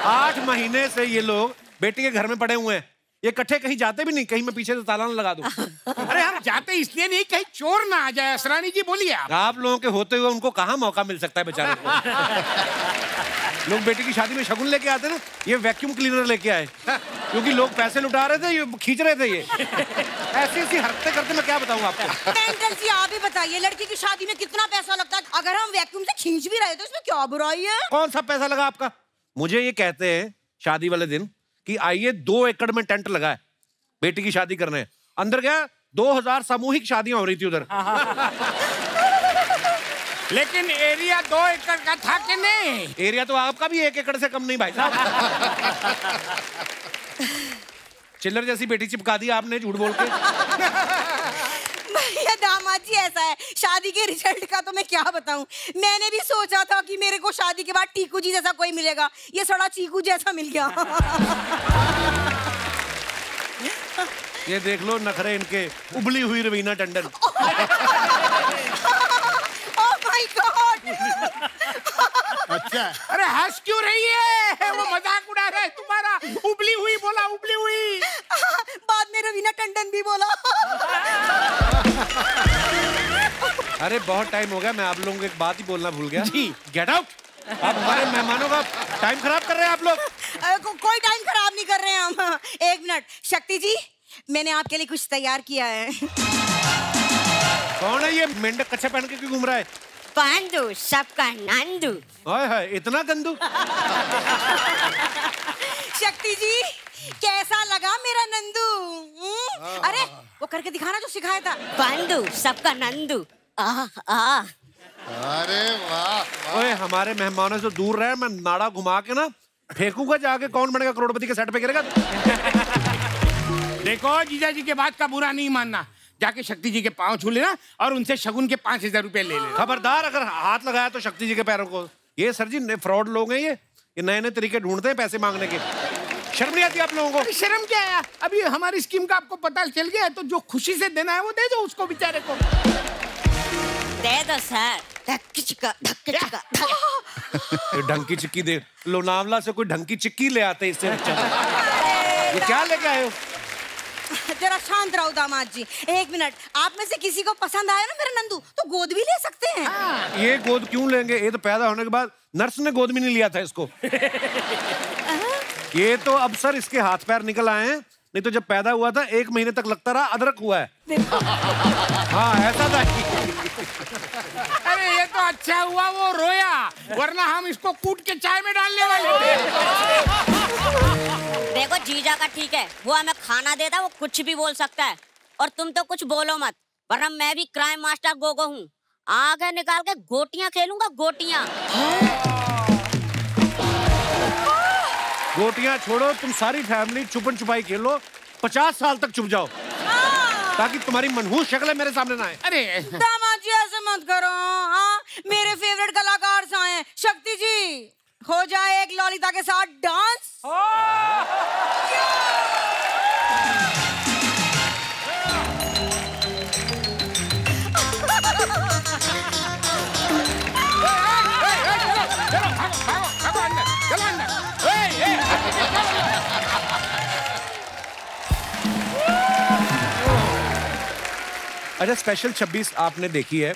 8 महीने से ये लोग बेटी के घर में पड़े हुए हैं, ये इकट्ठे कहीं जाते भी नहीं, कहीं मैं पीछे से ताला न लगा दूं। अरे हम जाते इसलिए नहीं कहीं चोर ना आ जाए। असरानी जी बोलिए आप लोगों के होते हुए उनको कहाँ मौका मिल सकता है बेचारे को। लोग बेटी की शादी में शगुन लेके आते ना, ये वैक्यूम क्लीनर लेके आए, क्योंकि लोग पैसे लुटा रहे थे, ये खींच रहे थे। ये ऐसी हरकतें करते, मैं क्या बताऊं आपको। मेंटल जी आप ही बताइए, लड़की की शादी में कितना पैसा लगता है? अगर हम वैक्यूम से खींच भी रहे तो इसमें क्या बुराई है? कौन सा पैसा लगा आपका? मुझे ये कहते हैं शादी वाले दिन कि आइए 2 एकड़ में टेंट लगा है, बेटी की शादी करने। अंदर गया 2000 सामूहिक शादियां हो रही थी उधर। लेकिन एरिया 2 एकड़ का था कि नहीं? एरिया तो आपका भी 1 एकड़ से कम नहीं भाई साहब। चिल्लर जैसी बेटी चिपका दी आपने झूठ बोल के। भैया दामाद जी ऐसा है, शादी के रिजल्ट का तो मैं क्या बताऊं। मैंने भी सोचा था कि मेरे को शादी के बाद टीकू जी जैसा कोई मिलेगा, ये सड़ा चीकू जैसा मिल गया। ये देख लो नखरे इनके, उबली हुई रवीना टंडन। अच्छा अरे हंस क्यों रही है? वो मजाक उड़ा रहा है तुम्हारा। उबली हुई बोला, उबली हुई। बाद में रवीना टंडन भी बोला। अरे बहुत टाइम हो गया, मैं आप लोगों को एक बात ही बोलना भूल गया जी। Get out. आप हमारे मेहमानों का टाइम खराब कर रहे हैं आप लोग। कोई टाइम खराब नहीं कर रहे हैं हम। 1 मिनट शक्ति जी, मैंने आपके लिए कुछ तैयार किया है। कौन है ये मेंढक कच्छा पहन के क्यों घूम रहा है? पांडु सबका नंदू। हाय हाय, इतना गंदू। शक्ति जी कैसा लगा मेरा नंदू? अरे वो करके दिखाना जो सिखाया था। पांडु सबका नंदू। अरे वाह। ओए हमारे मेहमानों से दूर रहे, मैं नाड़ा घुमा के ना फेंकूंगा जाके, कौन बनेगा करोड़पति के सेट पे गिरेगा। देखो जीजा जी के बात का बुरा नहीं मानना, जाके शक्ति जी के पांव छू लेना और उनसे शगुन के 5,000 रुपए ले लेना। खबरदार अगर हाथ लगाया तो शक्ति जी के पैरों को। ये सर जी फ्रॉड लोग हैं, ये नए नए तरीके ढूंढते हैं पैसे मांगने के। शर्म नहीं आती आप लोगों को? शर्म क्या है? अभी हमारी स्कीम का आपको पता चल गया है, तो जो खुशी से देना है वो दे दो उसको बेचारे को। दे दो सर। धक्की चिक्का, धक्की चिक्का, ढंकी चिक्की दे। लोनावला से कोई ढंकी चिक्की ले आते इससे अच्छा। ये क्या लेके आए हो? जरा शांत रहो दामाद जी, 1 मिनट। आप में से किसी को पसंद आया ना मेरा नंदू, तो गोद भी ले सकते हैं। ये गोद क्यों लेंगे? ये तो पैदा होने के बाद नर्स ने गोद भी नहीं लिया था इसको। ये तो अब सर इसके हाथ पैर निकल आए हैं, नहीं तो जब पैदा हुआ था 1 महीने तक लगता रहा अदरक हुआ है। हाँ ऐसा था। अरे ये तो अच्छा हुआ वो रोया, वरना हम इसको कूट के चाय में डालने वाले थे। देखो जीजा का ठीक है, वो हमें खाना देता है, वो कुछ भी बोल सकता है। और तुम तो कुछ बोलो मत, वरना मैं भी क्राइम मास्टर गोगो हूँ। आगे निकाल के गोटियां खेलूंगा, गोटियां। गोटियां छोड़ो, तुम सारी फैमिली छुपन छुपाई खेलो, 50 साल तक छुप जाओ, ताकि तुम्हारी मनहूस शक्लें मेरे सामने ना आए। अरे दामाद जी ऐसे मत करो। हाँ मेरे फेवरेट कलाकार से आए, शक्ति जी हो जाए एक ललिता के साथ डांस। अच्छा स्पेशल 26 आपने देखी है,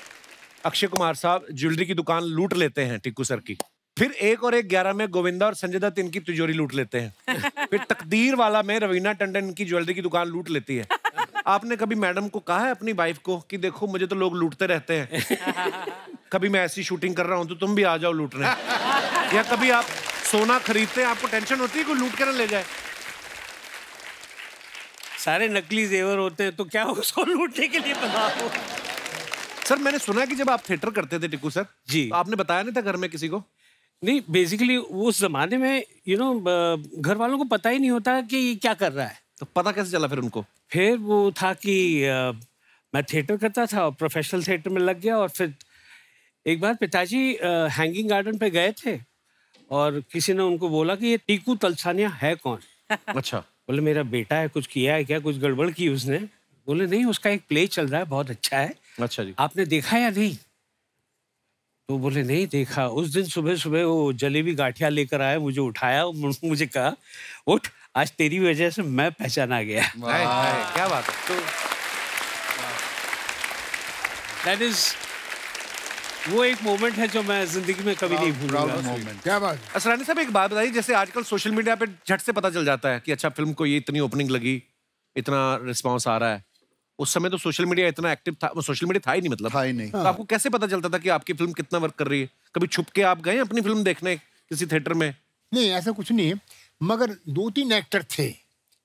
अक्षय कुमार साहब ज्वेलरी की दुकान लूट लेते हैं टिक्कू सर की। फिर 1 और 1 11 में गोविंदा और संजय दत्त इनकी तिजोरी लूट लेते हैं। फिर तकदीर वाला में रवीना टंडन इनकी ज्वेलरी की दुकान लूट लेती है। आपने कभी मैडम को कहा है अपनी वाइफ को कि देखो मुझे तो लोग लूटते रहते हैं, कभी मैं ऐसी शूटिंग कर रहा हूं तो तुम भी आ जाओ लूटने? या कभी आप सोना खरीदते हैं, आपको टेंशन होती है कोई लूट कर ना ले जाए? सारे नकली जेवर होते हैं तो क्या उसको लूटने के लिए बनाओ? सर मैंने सुना है कि जब आप थिएटर करते थे टिक्कू सर जी, तो आपने बताया नहीं था घर में किसी को? नहीं, बेसिकली उस जमाने में घर वालों को पता ही नहीं होता कि ये क्या कर रहा है। तो पता कैसे चला फिर उनको? फिर वो था कि मैं थिएटर करता था और प्रोफेशनल थिएटर में लग गया। और फिर एक बार पिताजी हैंगिंग गार्डन पे गए थे और किसी ने उनको बोला कि ये टीकू तलसानिया है कौन? अच्छा। बोले मेरा बेटा है, कुछ किया है क्या, कुछ गड़बड़ की उसने? बोले नहीं, उसका एक प्ले चल रहा है, बहुत अच्छा है। अच्छा जी। आपने देखा या नहीं? तो बोले नहीं देखा। उस दिन सुबह सुबह वो जलेबी गाठिया लेकर आया, मुझे उठाया, मुझे कहा उठ, आज तेरी वजह से मैं पहचाना गया। क्या बात है। तो दैट इज वो एक मोमेंट है जो मैं जिंदगी में कभी नहीं भूलूंगा। क्या बात? असरानी साहब एक बात बताइए, जैसे आजकल सोशल मीडिया पे झट से पता चल जाता है कि अच्छा फिल्म को ये इतनी ओपनिंग लगी, इतना रिस्पांस आ रहा है। उस समय तो सोशल मीडिया इतना एक्टिव था, सोशल मीडिया था ही नहीं, मतलब था ही नहीं। तो आपको कैसे पता चलता था कि आपकी फिल्म कितना वर्क कर रही है? कभी छुप के आप गए अपनी फिल्म देखने किसी थिएटर में? नहीं ऐसा कुछ नहीं है, मगर 2-3 एक्टर थे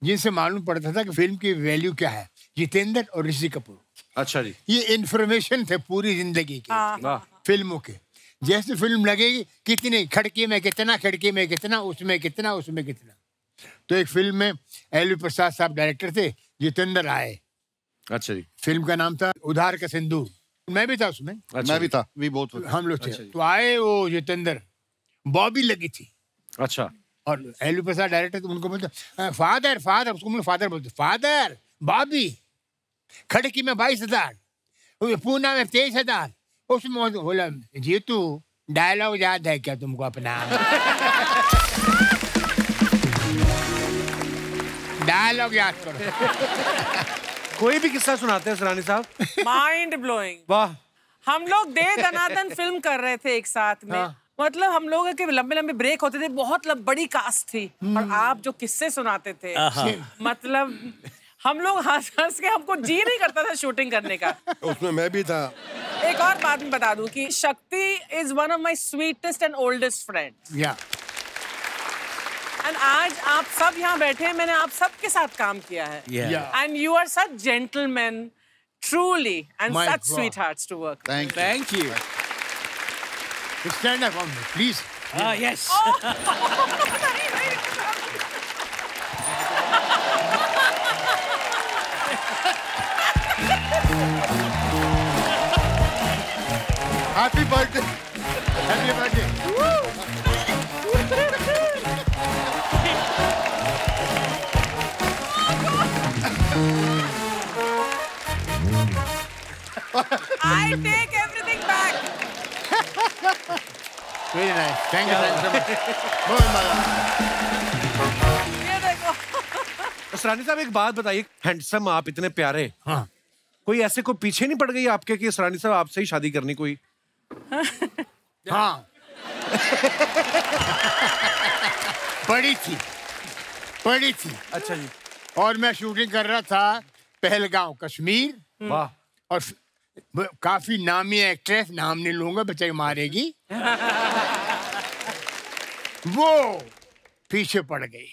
जिनसे मालूम पड़ता था कि फिल्म की वैल्यू क्या है। जितेंद्र और ऋषि कपूर। अच्छा जी। ये इन्फॉर्मेशन थे पूरी जिंदगी की फिल्मों के। जैसे फिल्म लगेगी, कितनी खिड़की में कितना, खिड़की में कितना, उसमें कितना, उसमें कितना। तो एक फिल्म में एलवी प्रसाद साहब डायरेक्टर थे, जितेंद्र आए। अच्छा जी। फिल्म का नाम था उधार का सिंदूर, मैं भी था उसमें। अच्छा मैं भी था, भी बहुत हम लोग थे। अच्छा तो आए वो जितेंद्र, बॉबी लगी थी। अच्छा। और एलवी प्रसाद डायरेक्टर, तो उनको बोलते फादर, फादर, उसको फादर बोलते, फादर बॉबी। खड़की में 22,000, पूना में 23,000। उसमें बोला जीतू डायलॉग याद है क्या तुमको अपना? डायलॉग याद करो। कोई भी किस्सा सुनाते हैं सरानी साहब। Mind blowing. वाह। हम लोग दे दनादन फिल्म कर रहे थे एक साथ में। मतलब हम लोगों के लंबे लंबे ब्रेक होते थे, बहुत बड़ी कास्ट थी, और आप जो किस्से सुनाते थे, मतलब हम लोग हंस हंस के, हमको जी नहीं करता था शूटिंग करने का। उसमें मैं भी था। एक और बात मैं बता दूं कि शक्ति is one of my sweetest and oldest friends. या एंड आज आप सब यहाँ बैठे हैं, मैंने आप सबके साथ काम किया है। And you are such gentleman truly and My such God. sweethearts to work with. Thank you. Stand up, please. Yes. Happy birthday. Happy birthday. I take everything back. Very nice. Thank you so much. बहुत मजा। ये देखो। असरानी साहब एक बात बताइए, handsome आप इतने प्यारे, हाँ। कोई ऐसे कोई पीछे नहीं पड़ गई आपके कि असरानी साहब आपसे ही शादी करनी कोई? हाँ। पड़ी थी। अच्छा जी। और मैं शूटिंग कर रहा था पहलगांव कश्मीर। वाह। और काफी नामी एक्ट्रेस, नाम नहीं लूंगा बेचारी मारेगी, वो पीछे पड़ गई।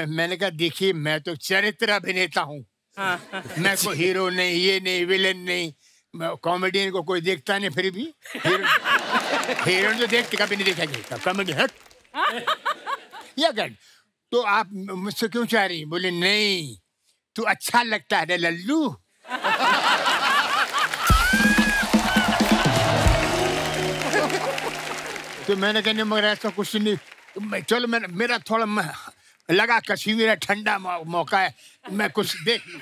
मैंने कहा देखिए मैं तो चरित्र अभिनेता हूँ, मैं कोई हीरो नहीं, ये नहीं, विलेन नहीं, कॉमेडियन को कोई देखता नहीं, फिर भी हीरो तो देखते कभी नहीं देखा जाता, कॉमेडी हट या गट। तो आप मुझसे क्यों चाह रही? बोले नहीं, तू अच्छा लगता है लल्लू। तो मैंने कहने मगर ऐसा कुछ नहीं, चलो मेरा थोड़ा लगा कश्मीर है, ठंडा मौका है, मैं कुछ देख लूं।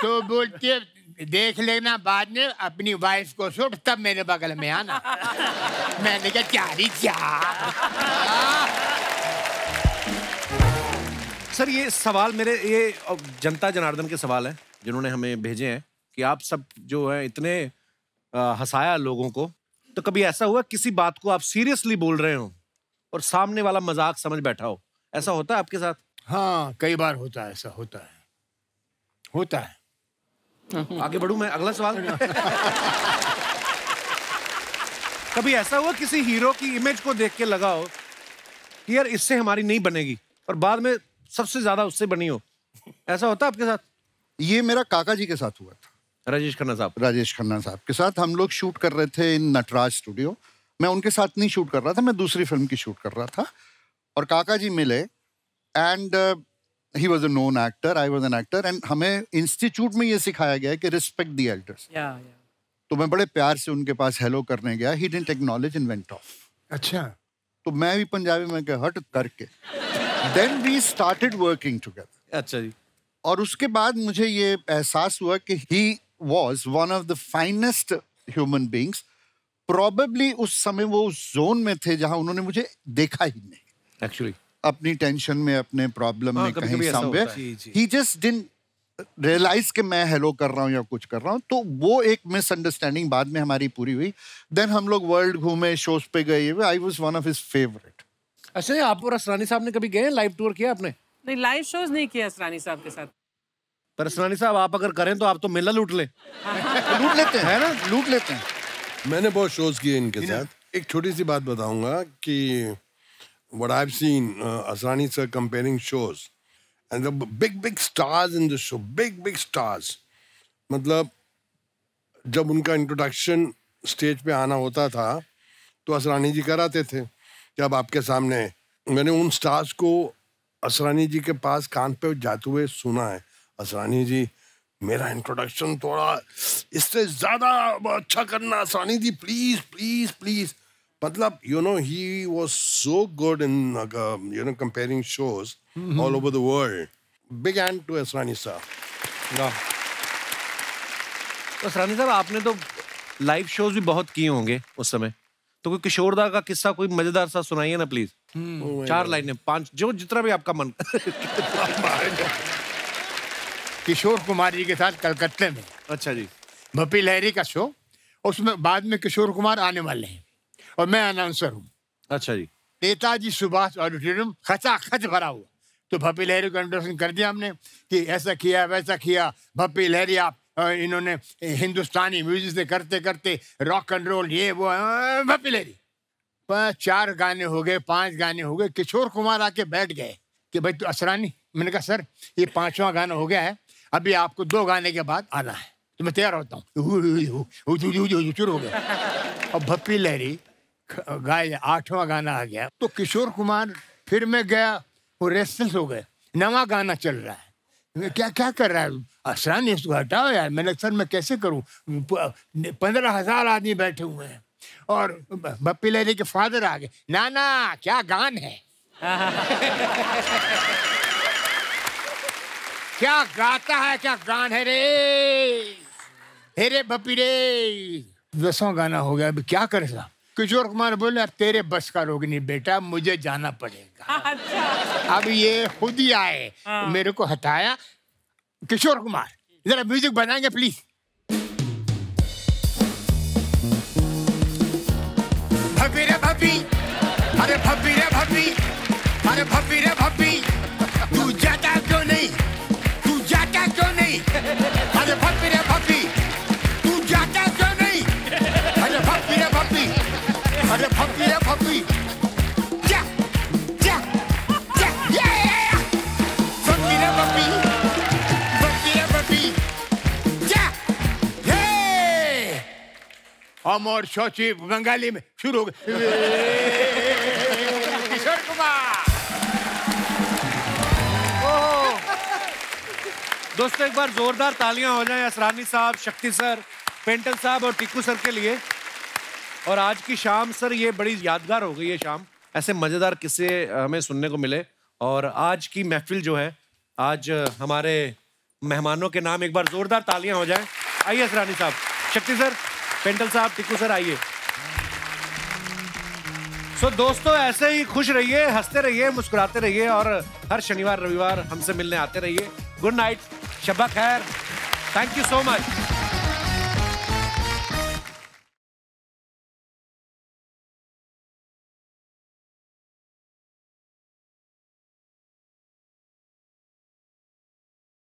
तो बोलते देख लेना बाद में अपनी वाइफ को सुट, तब मेरे बगल में आना। मैंने कहा क्या सर ये सवाल मेरे, ये जनता जनार्दन के सवाल हैं जिन्होंने हमें भेजे हैं कि आप सब जो है इतने हंसाया लोगों को, तो कभी ऐसा हुआ किसी बात को आप सीरियसली बोल रहे हो और सामने वाला मजाक समझ बैठा हो? ऐसा होता है आपके साथ? हाँ, कई बार होता है, ऐसा होता है। आगे बढ़ूं मैं, अगला सवाल। कभी ऐसा हुआ किसी हीरो की इमेज को देख के लगा हो कि यार इससे हमारी नहीं बनेगी, और बाद में सबसे ज्यादा उससे बनी हो? ऐसा होता है आपके साथ? ये मेरा काका जी के साथ हुआ था, राजेश खन्ना साहब के साथ। हम लोग शूट कर रहे थे इन नटराज स्टूडियो। मैं उनके साथ नहीं शूट कर रहा था, मैं दूसरी फिल्म की शूट कर रहा था, और काका जी मिले and he was a known actor, I was an actor, and हमें इंस्टीट्यूट में ये सिखाया गया कि रिस्पेक्ट द एल्डर्स। तो मैं बड़े प्यार से उनके पास हेलो करने गया, he didn't acknowledge and went off. अच्छा। तो मैं भी पंजाबी में कहा हट करके, then we started working together. अच्छा जी। और उसके बाद मुझे ये एहसास हुआ कि he was one of the finest human beings. Probably उस समय वो उस जोन में थे जहां उन्होंने मुझे देखा ही नहीं एक्चुअली, अपनी टेंशन में, अपने प्रॉब्लम में, कभी कहीं कभी ऐसा समवेयर होता है। ही जस्ट डिडंट रियलाइज कि मैं हेलो कर रहा हूँ या कुछ कर रहा हूँ। तो वो एक मिसअंडरस्टैंडिंग बाद में हमारी पूरी हुई। देन हम लोग वर्ल्ड घूमे, शोज पे गए, I was one of his favourite. अच्छा, आप और असरानी साहब ने कभी गए, लाइव टूर किया आपने? नहीं, लाइव शोज नहीं किया असरानी साहब के साथ। पर असरानी साहब आप अगर करें तो आप तो मेला लूट ले। लूट लेते हैं, है ना, लूट लेते हैं। मैंने बहुत शोज किए इनके साथ। एक छोटी सी बात बताऊंगा कि what I've seen Asrani sir comparing shows and the big stars in the show, big stars. मतलब जब उनका इंट्रोडक्शन स्टेज पे आना होता था तो असरानी जी कराते थे। जब आपके सामने मैंने उन स्टार्स को असरानी जी के पास कान पे जाते हुए सुना है, असरानी जी मेरा इंट्रोडक्शन थोड़ा इससे ज्यादा अच्छा करना, असरानी जी प्लीज प्लीज प्लीज। मतलब he was so good in comparing shows all over the world. Big hand to Asrani sir. तो असरानी साहब आपने तो लाइव शोज भी बहुत किए होंगे उस समय, तो कोई किशोरदा का किस्सा कोई मजेदार सा सुनाइए ना प्लीज। 4 लाइनें, 5, जो जितना भी आपका मन। किशोर कुमार जी के साथ कलकत्ते में। अच्छा जी। भपी लहरी का शो, उसमें बाद में किशोर कुमार आने वाले हैं और मैं अनाउंसर हूँ। अच्छा जी। नेताजी सुभाष ऑडिटोरियम खचाखच भरा हुआ। तो भप्पी लहरी को इंट्रोडक्शन कर दिया हमने कि ऐसा किया वैसा किया। भप्पी लहरी आप इन्होंने हिंदुस्तानी म्यूजिक से करते करते रॉक एंड रोल ये वो भप्पी लहरी। 4 गाने हो गए, 5 गाने हो गए। किशोर कुमार आके बैठ गए कि भाई तू असरानी। मैंने कहा सर ये 5वां गाना हो गया है, अभी आपको 2 गाने के बाद आना है, तो मैं तैयार होता हूँ। शुरू हो गया। अब भप्पी लहरी गाए, 8वां गाना आ गया तो किशोर कुमार फिर मैं गया, वो रेस्टलेस हो गए। 9वां गाना चल रहा है, मैं क्या क्या कर रहा है असरानी, इसको हटाओ यार। मैंने सर मैं कैसे करूँ, 15,000 आदमी बैठे हुए हैं। और भप्पी लहरी के फादर आ गए, नाना क्या गान है क्या गाता है, क्या गान है रे रे भप्पी रे। 10वां गाना हो गया, अभी क्या करे साहब। किशोर कुमार बोले तेरे बस का रोग नहीं बेटा, मुझे जाना पड़ेगा। अब ये खुद ही आए, मेरे को हटाया। किशोर कुमार जरा म्यूजिक बनाएंगे प्लीज। भप्पी रे भप्पी, अरे भप्पी रे भप्पी, अरे भप्पी रे भप्पी, तू जाता क्यों नहीं, तू जाता क्यों नहीं, अरे भप्पी रे भप्पी, तू जाता क्यों नहीं, अरे भप्पी रे भप्पी, अरे भप्पी रे भप्पी, जा जा जा ये भप्पी रे भप्पी, भप्पी रे भप्पी, जा हे अमर शौची बंगाली में शुरू हो गए। किशोर कुमार। दोस्तों एक बार जोरदार तालियां हो जाएं असरानी साहब, शक्ति सर, पेंटल साहब और टिक्कू सर के लिए। और आज की शाम सर ये बड़ी यादगार हो गई है शाम, ऐसे मजेदार किस्से हमें सुनने को मिले। और आज की महफिल जो है, आज हमारे मेहमानों के नाम एक बार जोरदार तालियां हो जाएं। आइए असरानी साहब, शक्ति सर, पेंटल साहब, टिक्कू सर आइए। सो दोस्तों ऐसे ही खुश रहिए, हंसते रहिए, मुस्कुराते रहिए और हर शनिवार रविवार हमसे मिलने आते रहिए। गुड नाइट, शब्बा खैर, थैंक यू सो मच।